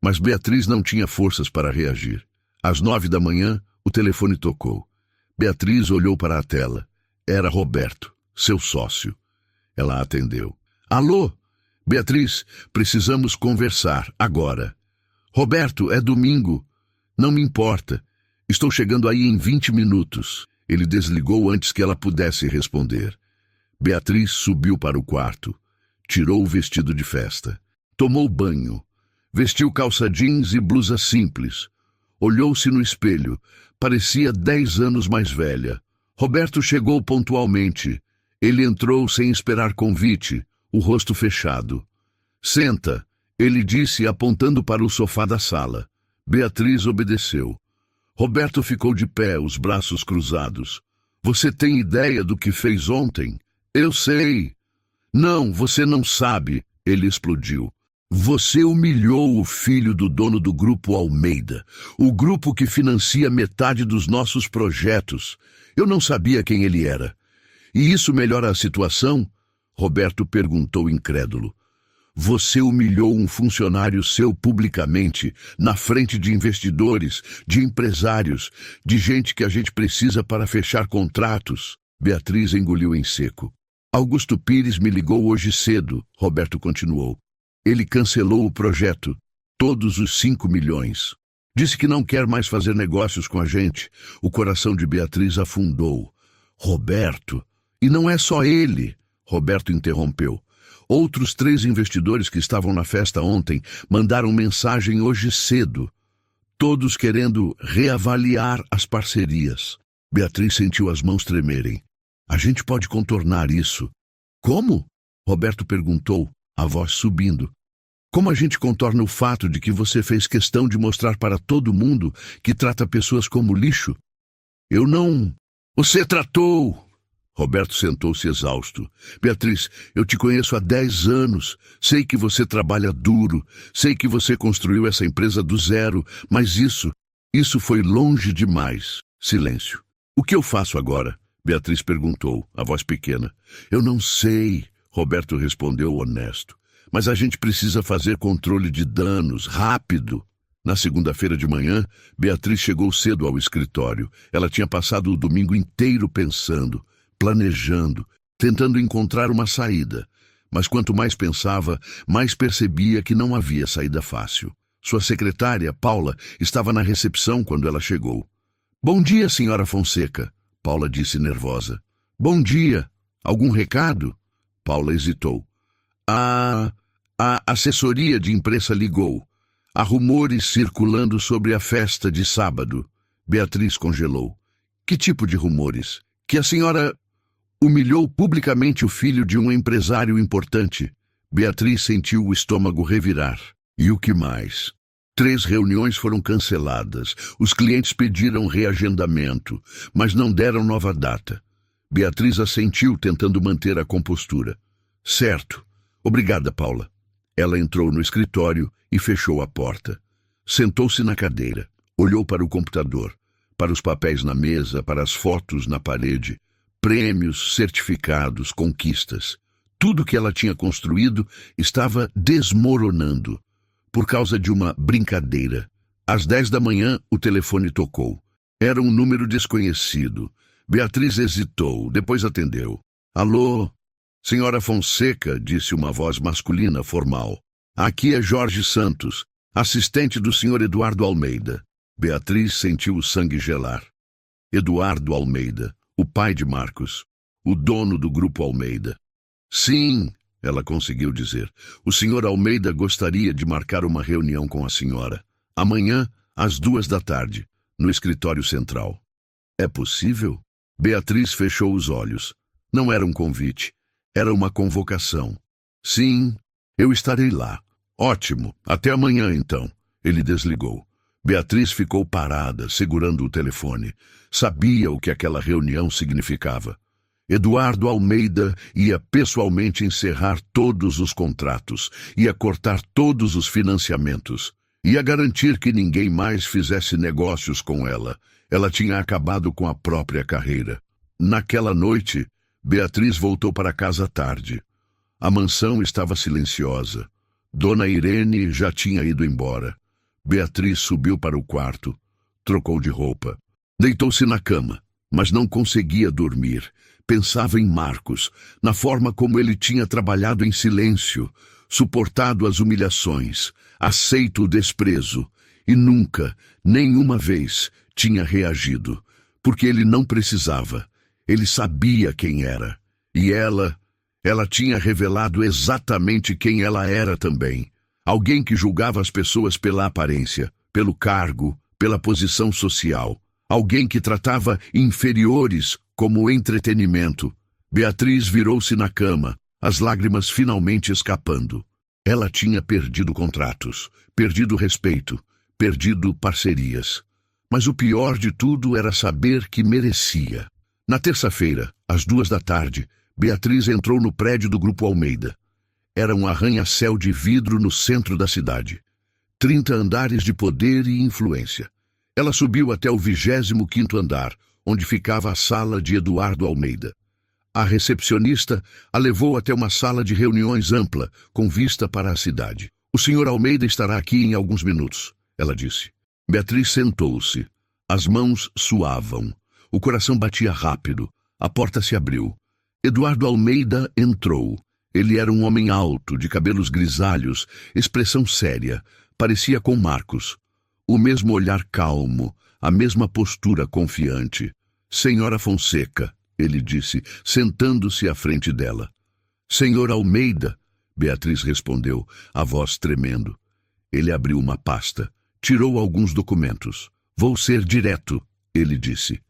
Mas Beatriz não tinha forças para reagir. Às 9 da manhã, o telefone tocou. Beatriz olhou para a tela. Era Roberto, seu sócio. Ela atendeu. Alô? Beatriz, precisamos conversar, agora. Roberto, é domingo. Não me importa. Estou chegando aí em 20 minutos. Ele desligou antes que ela pudesse responder. Beatriz subiu para o quarto. Tirou o vestido de festa. Tomou banho. Vestiu calça jeans e blusa simples. Olhou-se no espelho. Parecia 10 anos mais velha. Roberto chegou pontualmente. Ele entrou sem esperar convite, o rosto fechado. Senta, ele disse apontando para o sofá da sala. Beatriz obedeceu. Roberto ficou de pé, os braços cruzados. Você tem ideia do que fez ontem? Eu sei. Não, você não sabe, ele explodiu. Você humilhou o filho do dono do Grupo Almeida, o grupo que financia metade dos nossos projetos. Eu não sabia quem ele era. E isso melhora a situação? Roberto perguntou incrédulo. Você humilhou um funcionário seu publicamente, na frente de investidores, de empresários, de gente que a gente precisa para fechar contratos. Beatriz engoliu em seco. Augusto Pires me ligou hoje cedo, Roberto continuou. Ele cancelou o projeto, todos os 5 milhões. Disse que não quer mais fazer negócios com a gente. O coração de Beatriz afundou. Roberto, e não é só ele, Roberto interrompeu. Outros 3 investidores que estavam na festa ontem mandaram mensagem hoje cedo, todos querendo reavaliar as parcerias. Beatriz sentiu as mãos tremerem. A gente pode contornar isso. Como? Roberto perguntou, a voz subindo. Como a gente contorna o fato de que você fez questão de mostrar para todo mundo que trata pessoas como lixo? Eu não... Você tratou... Roberto sentou-se exausto. Beatriz, eu te conheço há 10 anos. Sei que você trabalha duro. Sei que você construiu essa empresa do zero. Mas isso foi longe demais. Silêncio. O que eu faço agora? Beatriz perguntou, a voz pequena. Eu não sei, Roberto respondeu honesto. Mas a gente precisa fazer controle de danos, rápido. Na segunda-feira de manhã, Beatriz chegou cedo ao escritório. Ela tinha passado o domingo inteiro pensando, planejando, tentando encontrar uma saída. Mas quanto mais pensava, mais percebia que não havia saída fácil. Sua secretária, Paula, estava na recepção quando ela chegou. Bom dia, senhora Fonseca, Paula disse nervosa. Bom dia. Algum recado? Paula hesitou. A assessoria de imprensa ligou. Há rumores circulando sobre a festa de sábado. Beatriz congelou. Que tipo de rumores? Que a senhora humilhou publicamente o filho de um empresário importante. Beatriz sentiu o estômago revirar. E o que mais? 3 reuniões foram canceladas. Os clientes pediram reagendamento, mas não deram nova data. Beatriz assentiu, tentando manter a compostura. Certo. Obrigada, Paula. Ela entrou no escritório e fechou a porta. Sentou-se na cadeira. Olhou para o computador, para os papéis na mesa, para as fotos na parede. Prêmios, certificados, conquistas. Tudo que ela tinha construído estava desmoronando. Por causa de uma brincadeira. Às 10 da manhã, o telefone tocou. Era um número desconhecido. Beatriz hesitou, depois atendeu. Alô? Senhora Fonseca, disse uma voz masculina formal. Aqui é Jorge Santos, assistente do senhor Eduardo Almeida. Beatriz sentiu o sangue gelar. Eduardo Almeida, o pai de Marcos, o dono do Grupo Almeida. Sim, ela conseguiu dizer. O senhor Almeida gostaria de marcar uma reunião com a senhora. Amanhã, às 2 da tarde, no escritório central. É possível? Beatriz fechou os olhos. Não era um convite. Era uma convocação. Sim, eu estarei lá. Ótimo. Até amanhã, então. Ele desligou. Beatriz ficou parada, segurando o telefone. Sabia o que aquela reunião significava. Eduardo Almeida ia pessoalmente encerrar todos os contratos, ia cortar todos os financiamentos, ia garantir que ninguém mais fizesse negócios com ela. Ela tinha acabado com a própria carreira. Naquela noite, Beatriz voltou para casa tarde. A mansão estava silenciosa. Dona Irene já tinha ido embora. Beatriz subiu para o quarto, trocou de roupa. Deitou-se na cama, mas não conseguia dormir. Pensava em Marcos, na forma como ele tinha trabalhado em silêncio, suportado as humilhações, aceito o desprezo, e nunca, nenhuma vez, tinha reagido, porque ele não precisava. Ele sabia quem era. E ela tinha revelado exatamente quem ela era também. Alguém que julgava as pessoas pela aparência, pelo cargo, pela posição social. Alguém que tratava inferiores como entretenimento. Beatriz virou-se na cama, as lágrimas finalmente escapando. Ela tinha perdido contratos, perdido respeito, perdido parcerias. Mas o pior de tudo era saber que merecia. Na terça-feira, às 14h, Beatriz entrou no prédio do Grupo Almeida. Era um arranha-céu de vidro no centro da cidade. 30 andares de poder e influência. Ela subiu até o 25º andar, onde ficava a sala de Eduardo Almeida. A recepcionista a levou até uma sala de reuniões ampla, com vista para a cidade. "O senhor Almeida estará aqui em alguns minutos", ela disse. Beatriz sentou-se. As mãos suavam. O coração batia rápido. A porta se abriu. Eduardo Almeida entrou. Ele era um homem alto, de cabelos grisalhos, expressão séria. Parecia com Marcos. O mesmo olhar calmo, a mesma postura confiante. "Senhora Fonseca", ele disse, sentando-se à frente dela. "Senhor Almeida", Beatriz respondeu, a voz tremendo. Ele abriu uma pasta, tirou alguns documentos. "Vou ser direto", ele disse.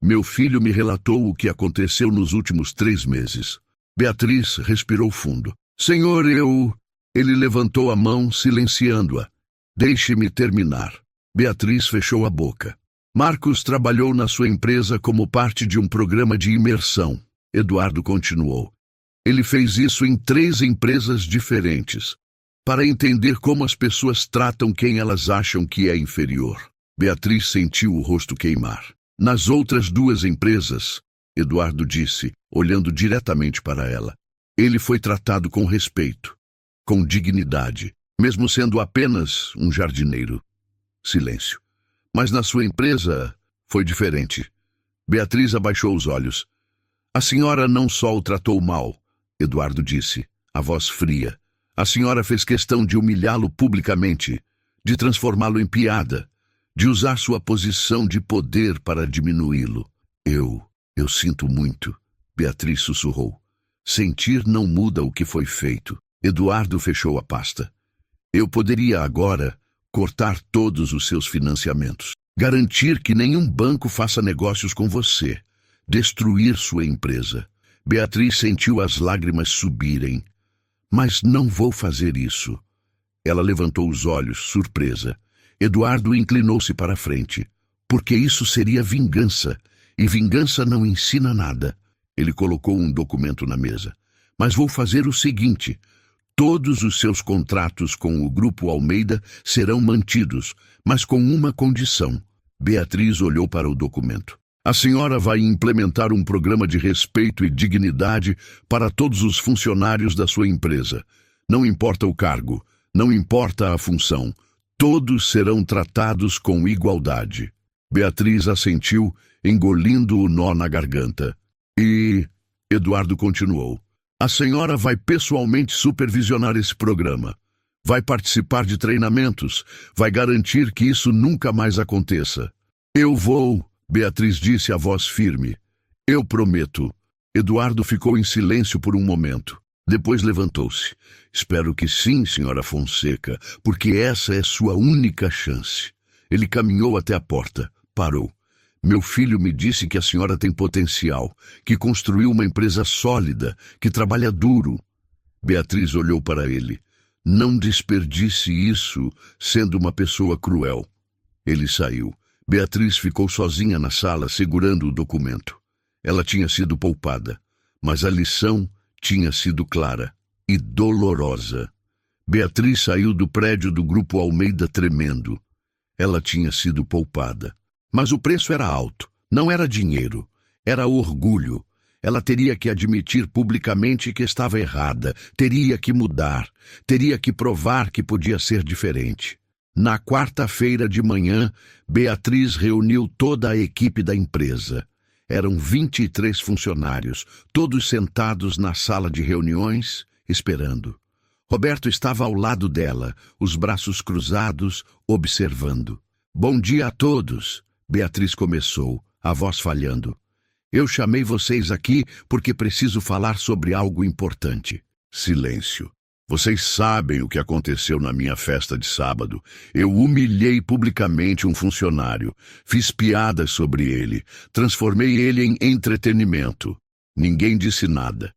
"Meu filho me relatou o que aconteceu nos últimos 3 meses. Beatriz respirou fundo. "Senhor, eu..." Ele levantou a mão, silenciando-a. "Deixe-me terminar." Beatriz fechou a boca. "Marcos trabalhou na sua empresa como parte de um programa de imersão." Eduardo continuou. "Ele fez isso em 3 empresas diferentes, para entender como as pessoas tratam quem elas acham que é inferior." Beatriz sentiu o rosto queimar. "Nas outras 2 empresas", Eduardo disse, olhando diretamente para ela, "ele foi tratado com respeito, com dignidade, mesmo sendo apenas um jardineiro." Silêncio. "Mas na sua empresa foi diferente." Beatriz abaixou os olhos. "A senhora não só o tratou mal", Eduardo disse, a voz fria. "A senhora fez questão de humilhá-lo publicamente, de transformá-lo em piada, de usar sua posição de poder para diminuí-lo." Eu sinto muito", Beatriz sussurrou. "Sentir não muda o que foi feito." Eduardo fechou a pasta. "Eu poderia agora cortar todos os seus financiamentos, garantir que nenhum banco faça negócios com você, destruir sua empresa." Beatriz sentiu as lágrimas subirem. "Mas não vou fazer isso." Ela levantou os olhos, surpresa. Eduardo inclinou-se para a frente. "Porque isso seria vingança, e vingança não ensina nada." Ele colocou um documento na mesa. "Mas vou fazer o seguinte: todos os seus contratos com o Grupo Almeida serão mantidos, mas com uma condição." Beatriz olhou para o documento. "A senhora vai implementar um programa de respeito e dignidade para todos os funcionários da sua empresa. Não importa o cargo, não importa a função. Todos serão tratados com igualdade." Beatriz assentiu, engolindo o nó na garganta. "E..." Eduardo continuou. "A senhora vai pessoalmente supervisionar esse programa. Vai participar de treinamentos, vai garantir que isso nunca mais aconteça." "Eu vou", Beatriz disse a voz firme. "Eu prometo." Eduardo ficou em silêncio por um momento. Depois levantou-se. "Espero que sim, senhora Fonseca, porque essa é sua única chance." Ele caminhou até a porta. Parou. "Meu filho me disse que a senhora tem potencial, que construiu uma empresa sólida, que trabalha duro." Beatriz olhou para ele. "Não desperdice isso sendo uma pessoa cruel." Ele saiu. Beatriz ficou sozinha na sala, segurando o documento. Ela tinha sido poupada, mas a lição tinha sido clara e dolorosa. Beatriz saiu do prédio do Grupo Almeida tremendo. Ela tinha sido poupada. Mas o preço era alto. Não era dinheiro. Era orgulho. Ela teria que admitir publicamente que estava errada, teria que mudar, teria que provar que podia ser diferente. Na quarta-feira de manhã, Beatriz reuniu toda a equipe da empresa. Eram 23 funcionários, todos sentados na sala de reuniões, esperando. Roberto estava ao lado dela, os braços cruzados, observando. "Bom dia a todos", Beatriz começou, a voz falhando. "Eu chamei vocês aqui porque preciso falar sobre algo importante." Silêncio. "Vocês sabem o que aconteceu na minha festa de sábado. Eu humilhei publicamente um funcionário, fiz piadas sobre ele, transformei ele em entretenimento. Ninguém disse nada.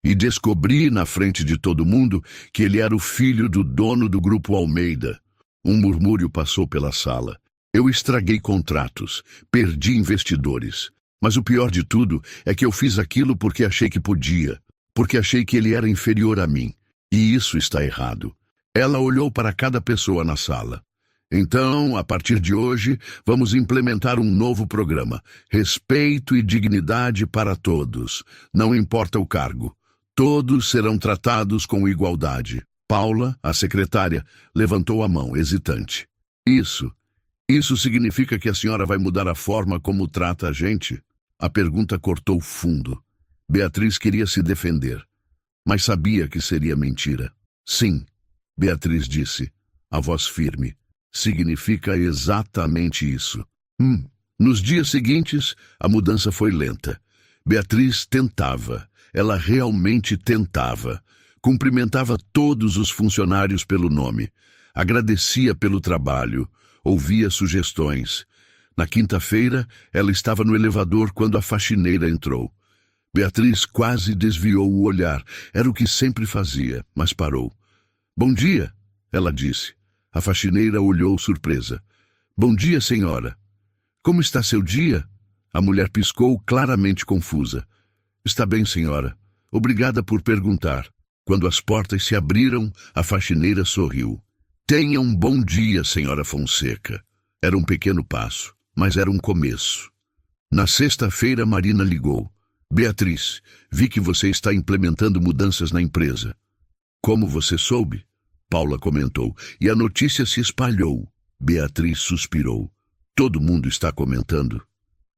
E descobri na frente de todo mundo que ele era o filho do dono do Grupo Almeida." Um murmúrio passou pela sala. "Eu estraguei contratos, perdi investidores. Mas o pior de tudo é que eu fiz aquilo porque achei que podia, porque achei que ele era inferior a mim. E isso está errado." Ela olhou para cada pessoa na sala. "Então, a partir de hoje, vamos implementar um novo programa. Respeito e dignidade para todos. Não importa o cargo. Todos serão tratados com igualdade." Paula, a secretária, levantou a mão, hesitante. Isso significa que a senhora vai mudar a forma como trata a gente?" A pergunta cortou fundo. Beatriz queria se defender, mas sabia que seria mentira. "Sim", Beatriz disse, a voz firme. "Significa exatamente isso." Nos dias seguintes, a mudança foi lenta. Beatriz tentava. Ela realmente tentava. Cumprimentava todos os funcionários pelo nome. Agradecia pelo trabalho. Ouvia sugestões. Na quinta-feira, ela estava no elevador quando a faxineira entrou. Beatriz quase desviou o olhar. Era o que sempre fazia, mas parou. "Bom dia", ela disse. A faxineira olhou surpresa. "Bom dia, senhora." "Como está seu dia?" A mulher piscou, claramente confusa. "Está bem, senhora. Obrigada por perguntar." Quando as portas se abriram, a faxineira sorriu. "Tenha um bom dia, senhora Fonseca." Era um pequeno passo, mas era um começo. Na sexta-feira, Marina ligou. "Beatriz, vi que você está implementando mudanças na empresa." "Como você soube?" Paula comentou, e a notícia se espalhou. Beatriz suspirou. "Todo mundo está comentando."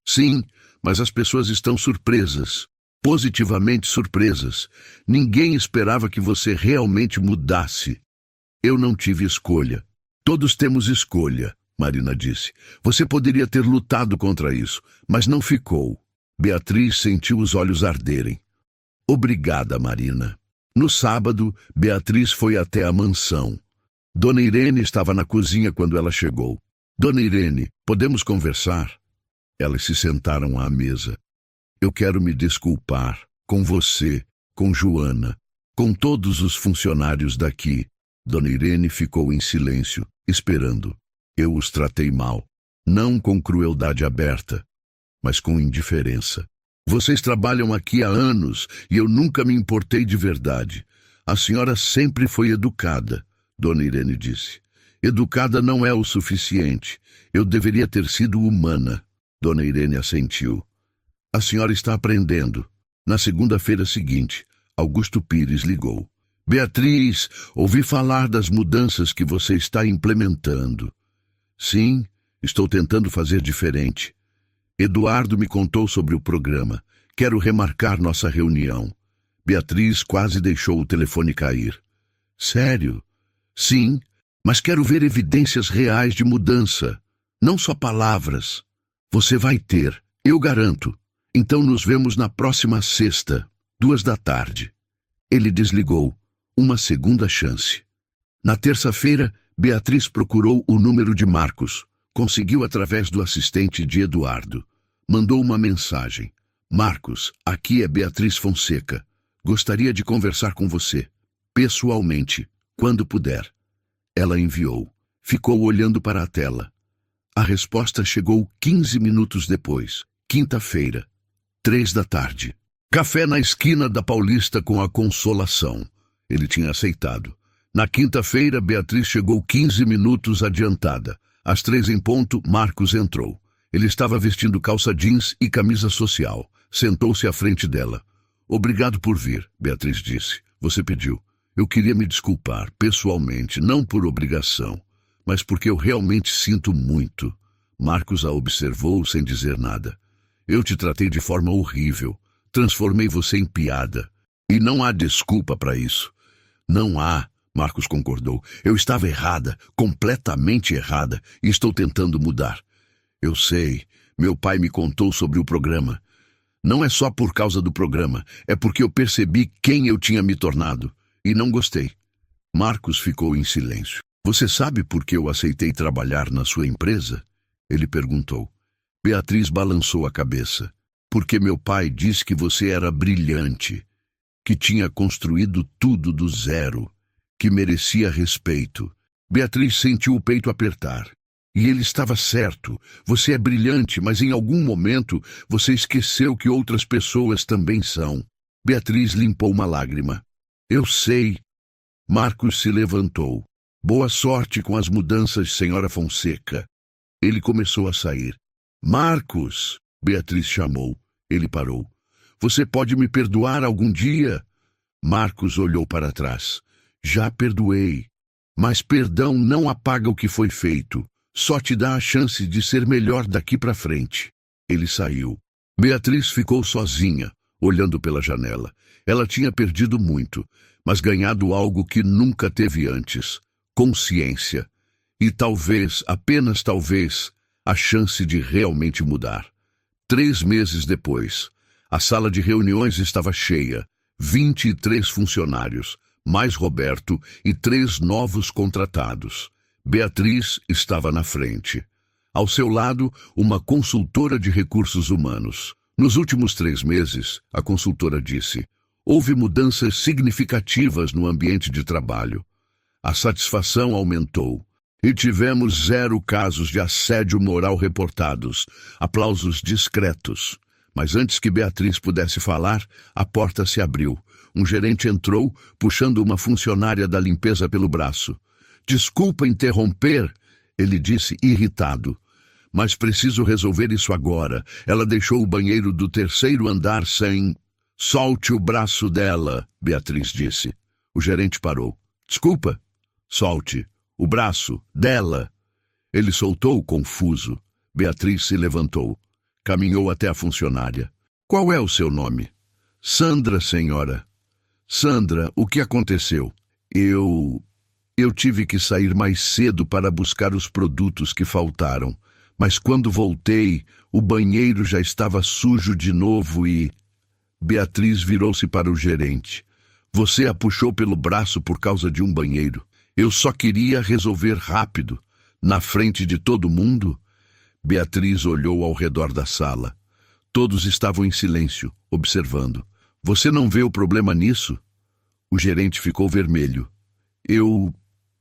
"Sim, mas as pessoas estão surpresas. Positivamente surpresas. Ninguém esperava que você realmente mudasse." "Eu não tive escolha." "Todos temos escolha", Marina disse. "Você poderia ter lutado contra isso, mas não ficou." Beatriz sentiu os olhos arderem. "Obrigada, Marina." No sábado, Beatriz foi até a mansão. Dona Irene estava na cozinha quando ela chegou. "Dona Irene, podemos conversar?" Elas se sentaram à mesa. "Eu quero me desculpar com você, com Joana, com todos os funcionários daqui." Dona Irene ficou em silêncio, esperando. "Eu os tratei mal, não com crueldade aberta, mas com indiferença. Vocês trabalham aqui há anos e eu nunca me importei de verdade. A senhora sempre foi educada", Dona Irene disse. "Educada não é o suficiente. Eu deveria ter sido humana." Dona Irene assentiu. "A senhora está aprendendo." Na segunda-feira seguinte, Augusto Pires ligou. "Beatriz, ouvi falar das mudanças que você está implementando." "Sim, estou tentando fazer diferente. Eduardo me contou sobre o programa. Quero remarcar nossa reunião." Beatriz quase deixou o telefone cair. "Sério?" "Sim, mas quero ver evidências reais de mudança, não só palavras." "Você vai ter, eu garanto. Então nos vemos na próxima sexta, 14h." Ele desligou. Uma segunda chance. Na terça-feira, Beatriz procurou o número de Marcos. Conseguiu através do assistente de Eduardo. Mandou uma mensagem. "Marcos, aqui é Beatriz Fonseca. Gostaria de conversar com você, pessoalmente, quando puder." Ela enviou. Ficou olhando para a tela. A resposta chegou 15 minutos depois. Quinta-feira, 15h. Café na esquina da Paulista com a Consolação. Ele tinha aceitado. Na quinta-feira, Beatriz chegou 15 minutos adiantada. Às 3 em ponto, Marcos entrou. Ele estava vestindo calça jeans e camisa social. Sentou-se à frente dela. Obrigado por vir, Beatriz disse. Você pediu. Eu queria me desculpar, pessoalmente, não por obrigação, mas porque eu realmente sinto muito. Marcos a observou sem dizer nada. Eu te tratei de forma horrível. Transformei você em piada. E não há desculpa para isso. Não há, Marcos concordou. Eu estava errada, completamente errada, e estou tentando mudar. Eu sei, meu pai me contou sobre o programa. Não é só por causa do programa, é porque eu percebi quem eu tinha me tornado. E não gostei. Marcos ficou em silêncio. Você sabe por que eu aceitei trabalhar na sua empresa? Ele perguntou. Beatriz balançou a cabeça. Porque meu pai disse que você era brilhante, que tinha construído tudo do zero, que merecia respeito. Beatriz sentiu o peito apertar. E ele estava certo. Você é brilhante, mas em algum momento você esqueceu que outras pessoas também são. Beatriz limpou uma lágrima. Eu sei. Marcos se levantou. Boa sorte com as mudanças, senhora Fonseca. Ele começou a sair. Marcos! Beatriz chamou. Ele parou. Você pode me perdoar algum dia? Marcos olhou para trás. Já perdoei. Mas perdão não apaga o que foi feito. Só te dá a chance de ser melhor daqui para frente. Ele saiu. Beatriz ficou sozinha, olhando pela janela. Ela tinha perdido muito, mas ganhado algo que nunca teve antes. Consciência. E talvez, apenas talvez, a chance de realmente mudar. 3 meses depois, a sala de reuniões estava cheia. 23 funcionários, mais Roberto e 3 novos contratados. Beatriz estava na frente. Ao seu lado, uma consultora de recursos humanos. Nos últimos 3 meses, a consultora disse, houve mudanças significativas no ambiente de trabalho. A satisfação aumentou. E tivemos 0 casos de assédio moral reportados. Aplausos discretos. Mas antes que Beatriz pudesse falar, a porta se abriu. Um gerente entrou, puxando uma funcionária da limpeza pelo braço. Desculpa interromper, ele disse irritado. Mas preciso resolver isso agora. Ela deixou o banheiro do 3º andar sem... Solte o braço dela, Beatriz disse. O gerente parou. Desculpa. Solte. O braço dela. Ele soltou, confuso. Beatriz se levantou. Caminhou até a funcionária. Qual é o seu nome? Sandra, senhora. Sandra, o que aconteceu? Eu tive que sair mais cedo para buscar os produtos que faltaram. Mas quando voltei, o banheiro já estava sujo de novo e... Beatriz virou-se para o gerente. Você a puxou pelo braço por causa de um banheiro. Eu só queria resolver rápido, na frente de todo mundo. Beatriz olhou ao redor da sala. Todos estavam em silêncio, observando. Você não vê o problema nisso? O gerente ficou vermelho.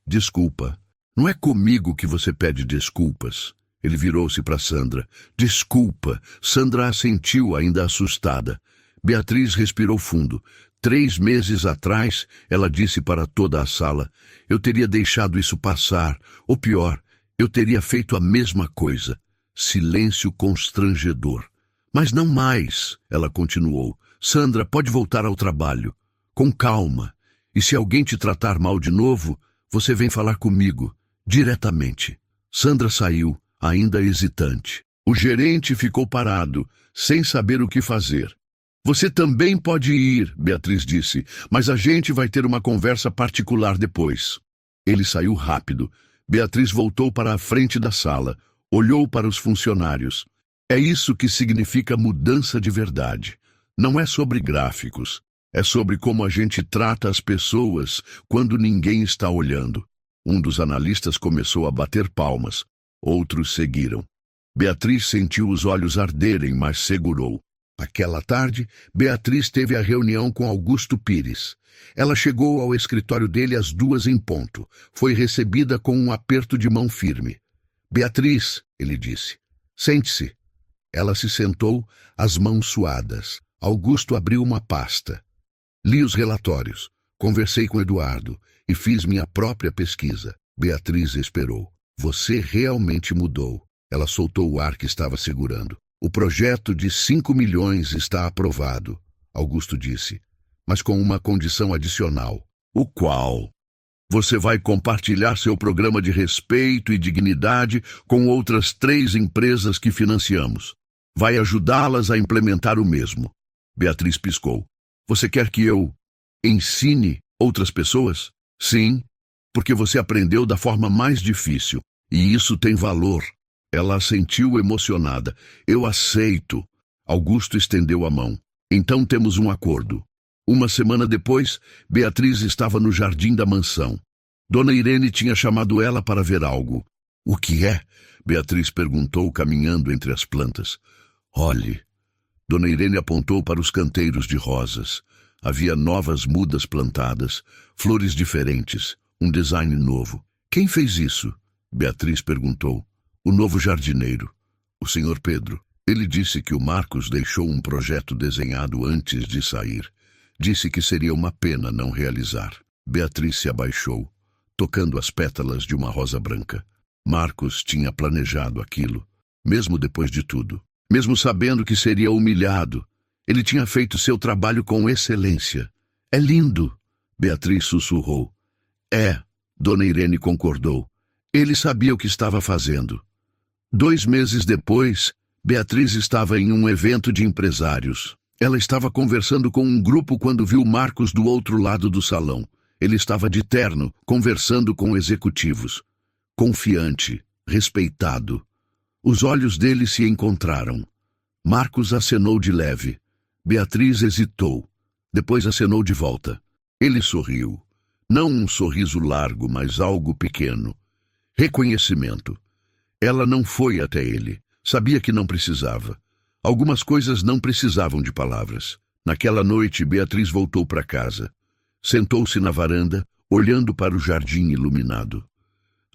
Desculpa. Não é comigo que você pede desculpas. Ele virou-se para Sandra. Desculpa. Sandra assentiu, ainda assustada. Beatriz respirou fundo. 3 meses atrás, ela disse para toda a sala, eu teria deixado isso passar, ou pior, eu teria feito a mesma coisa. Silêncio constrangedor. Mas não mais, ela continuou. Sandra, pode voltar ao trabalho. Com calma. E se alguém te tratar mal de novo, você vem falar comigo, diretamente. Sandra saiu, ainda hesitante. O gerente ficou parado, sem saber o que fazer. Você também pode ir, Beatriz disse, mas a gente vai ter uma conversa particular depois. Ele saiu rápido. Beatriz voltou para a frente da sala, olhou para os funcionários. É isso que significa mudança de verdade. Não é sobre gráficos. É sobre como a gente trata as pessoas quando ninguém está olhando. Um dos analistas começou a bater palmas. Outros seguiram. Beatriz sentiu os olhos arderem, mas segurou. Aquela tarde, Beatriz teve a reunião com Augusto Pires. Ela chegou ao escritório dele às 2 em ponto. Foi recebida com um aperto de mão firme. Beatriz, ele disse, sente-se. Ela se sentou, as mãos suadas. Augusto abriu uma pasta. Li os relatórios, conversei com Eduardo e fiz minha própria pesquisa. Beatriz esperou. Você realmente mudou. Ela soltou o ar que estava segurando. O projeto de 5 milhões está aprovado, Augusto disse, mas com uma condição adicional. O qual? Você vai compartilhar seu programa de respeito e dignidade com outras 3 empresas que financiamos. Vai ajudá-las a implementar o mesmo. Beatriz piscou. Você quer que eu ensine outras pessoas? Sim, porque você aprendeu da forma mais difícil, e isso tem valor. Ela assentiu emocionada. Eu aceito. Augusto estendeu a mão. Então temos um acordo. Uma semana depois, Beatriz estava no jardim da mansão. Dona Irene tinha chamado ela para ver algo. O que é? Beatriz perguntou, caminhando entre as plantas. Olhe. Dona Irene apontou para os canteiros de rosas. Havia novas mudas plantadas, flores diferentes, um design novo. Quem fez isso? Beatriz perguntou. O novo jardineiro, o Sr. Pedro. Ele disse que o Marcos deixou um projeto desenhado antes de sair. Disse que seria uma pena não realizar. Beatriz se abaixou, tocando as pétalas de uma rosa branca. Marcos tinha planejado aquilo, mesmo depois de tudo. Mesmo sabendo que seria humilhado, ele tinha feito seu trabalho com excelência. É lindo, Beatriz sussurrou. É, Dona Irene concordou. Ele sabia o que estava fazendo. 2 meses depois, Beatriz estava em um evento de empresários. Ela estava conversando com um grupo quando viu Marcos do outro lado do salão. Ele estava de terno, conversando com executivos. Confiante, respeitado. Os olhos dele se encontraram. Marcos acenou de leve. Beatriz hesitou. Depois acenou de volta. Ele sorriu. Não um sorriso largo, mas algo pequeno. Reconhecimento. Ela não foi até ele. Sabia que não precisava. Algumas coisas não precisavam de palavras. Naquela noite, Beatriz voltou para casa. Sentou-se na varanda, olhando para o jardim iluminado.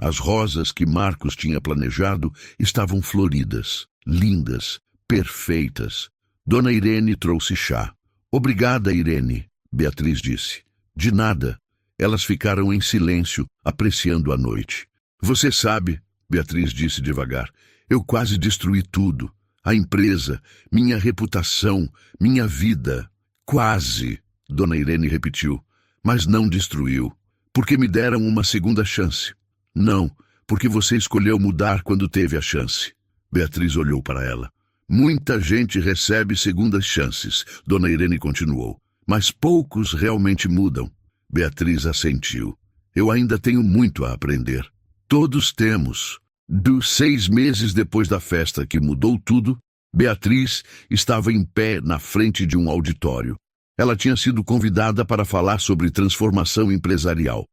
As rosas que Marcos tinha planejado estavam floridas, lindas, perfeitas. Dona Irene trouxe chá. Obrigada, Irene, Beatriz disse. De nada. Elas ficaram em silêncio, apreciando a noite. Você sabe, Beatriz disse devagar, eu quase destruí tudo. A empresa, minha reputação, minha vida. Quase, Dona Irene repetiu, mas não destruiu, porque me deram uma segunda chance. Não, porque você escolheu mudar quando teve a chance. Beatriz olhou para ela. Muita gente recebe segundas chances, Dona Irene continuou, mas poucos realmente mudam. Beatriz assentiu. Eu ainda tenho muito a aprender. Todos temos. 6 meses depois da festa que mudou tudo, Beatriz estava em pé na frente de um auditório. Ela tinha sido convidada para falar sobre transformação empresarial.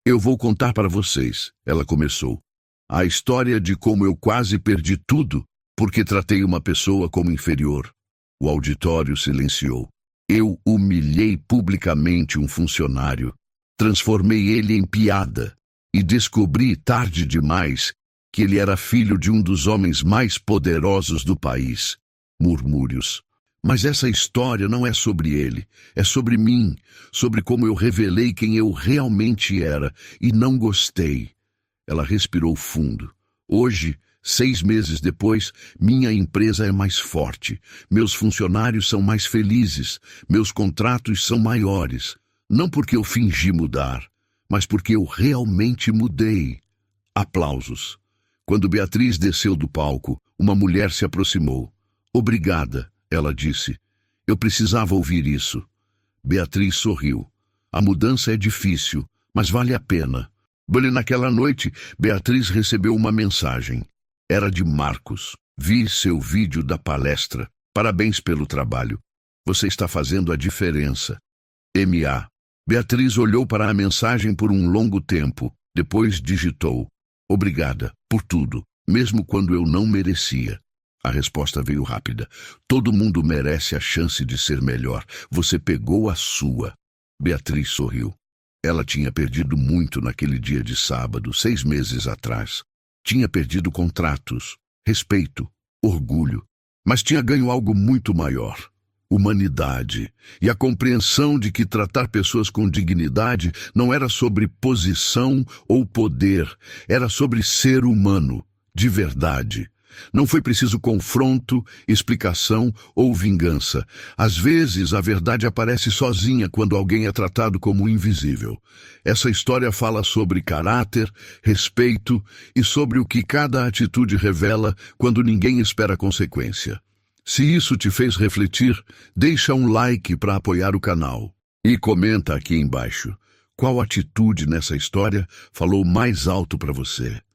Eu vou contar para vocês, ela começou. A história de como eu quase perdi tudo porque tratei uma pessoa como inferior. O auditório silenciou. Eu humilhei publicamente um funcionário. Transformei ele em piada. E descobri tarde demais que ele era filho de um dos homens mais poderosos do país. Murmúrios. Mas essa história não é sobre ele, é sobre mim, sobre como eu revelei quem eu realmente era e não gostei. Ela respirou fundo. Hoje, 6 meses depois, minha empresa é mais forte, meus funcionários são mais felizes, meus contratos são maiores. Não porque eu fingi mudar, mas porque eu realmente mudei. Aplausos. Quando Beatriz desceu do palco, uma mulher se aproximou. Obrigada, ela disse. Eu precisava ouvir isso. Beatriz sorriu. A mudança é difícil, mas vale a pena. Naquela noite, Beatriz recebeu uma mensagem. Era de Marcos. Vi seu vídeo da palestra. Parabéns pelo trabalho. Você está fazendo a diferença. M.A. Beatriz olhou para a mensagem por um longo tempo. Depois digitou. Obrigada por tudo, mesmo quando eu não merecia. A resposta veio rápida. Todo mundo merece a chance de ser melhor. Você pegou a sua. Beatriz sorriu. Ela tinha perdido muito naquele dia de sábado, 6 meses atrás. Tinha perdido contratos, respeito, orgulho. Mas tinha ganho algo muito maior. Humanidade e a compreensão de que tratar pessoas com dignidade não era sobre posição ou poder, era sobre ser humano, de verdade. Não foi preciso confronto, explicação ou vingança. Às vezes, a verdade aparece sozinha quando alguém é tratado como invisível. Essa história fala sobre caráter, respeito e sobre o que cada atitude revela quando ninguém espera consequência. Se isso te fez refletir, deixa um like para apoiar o canal. E comenta aqui embaixo. Qual atitude nessa história falou mais alto para você?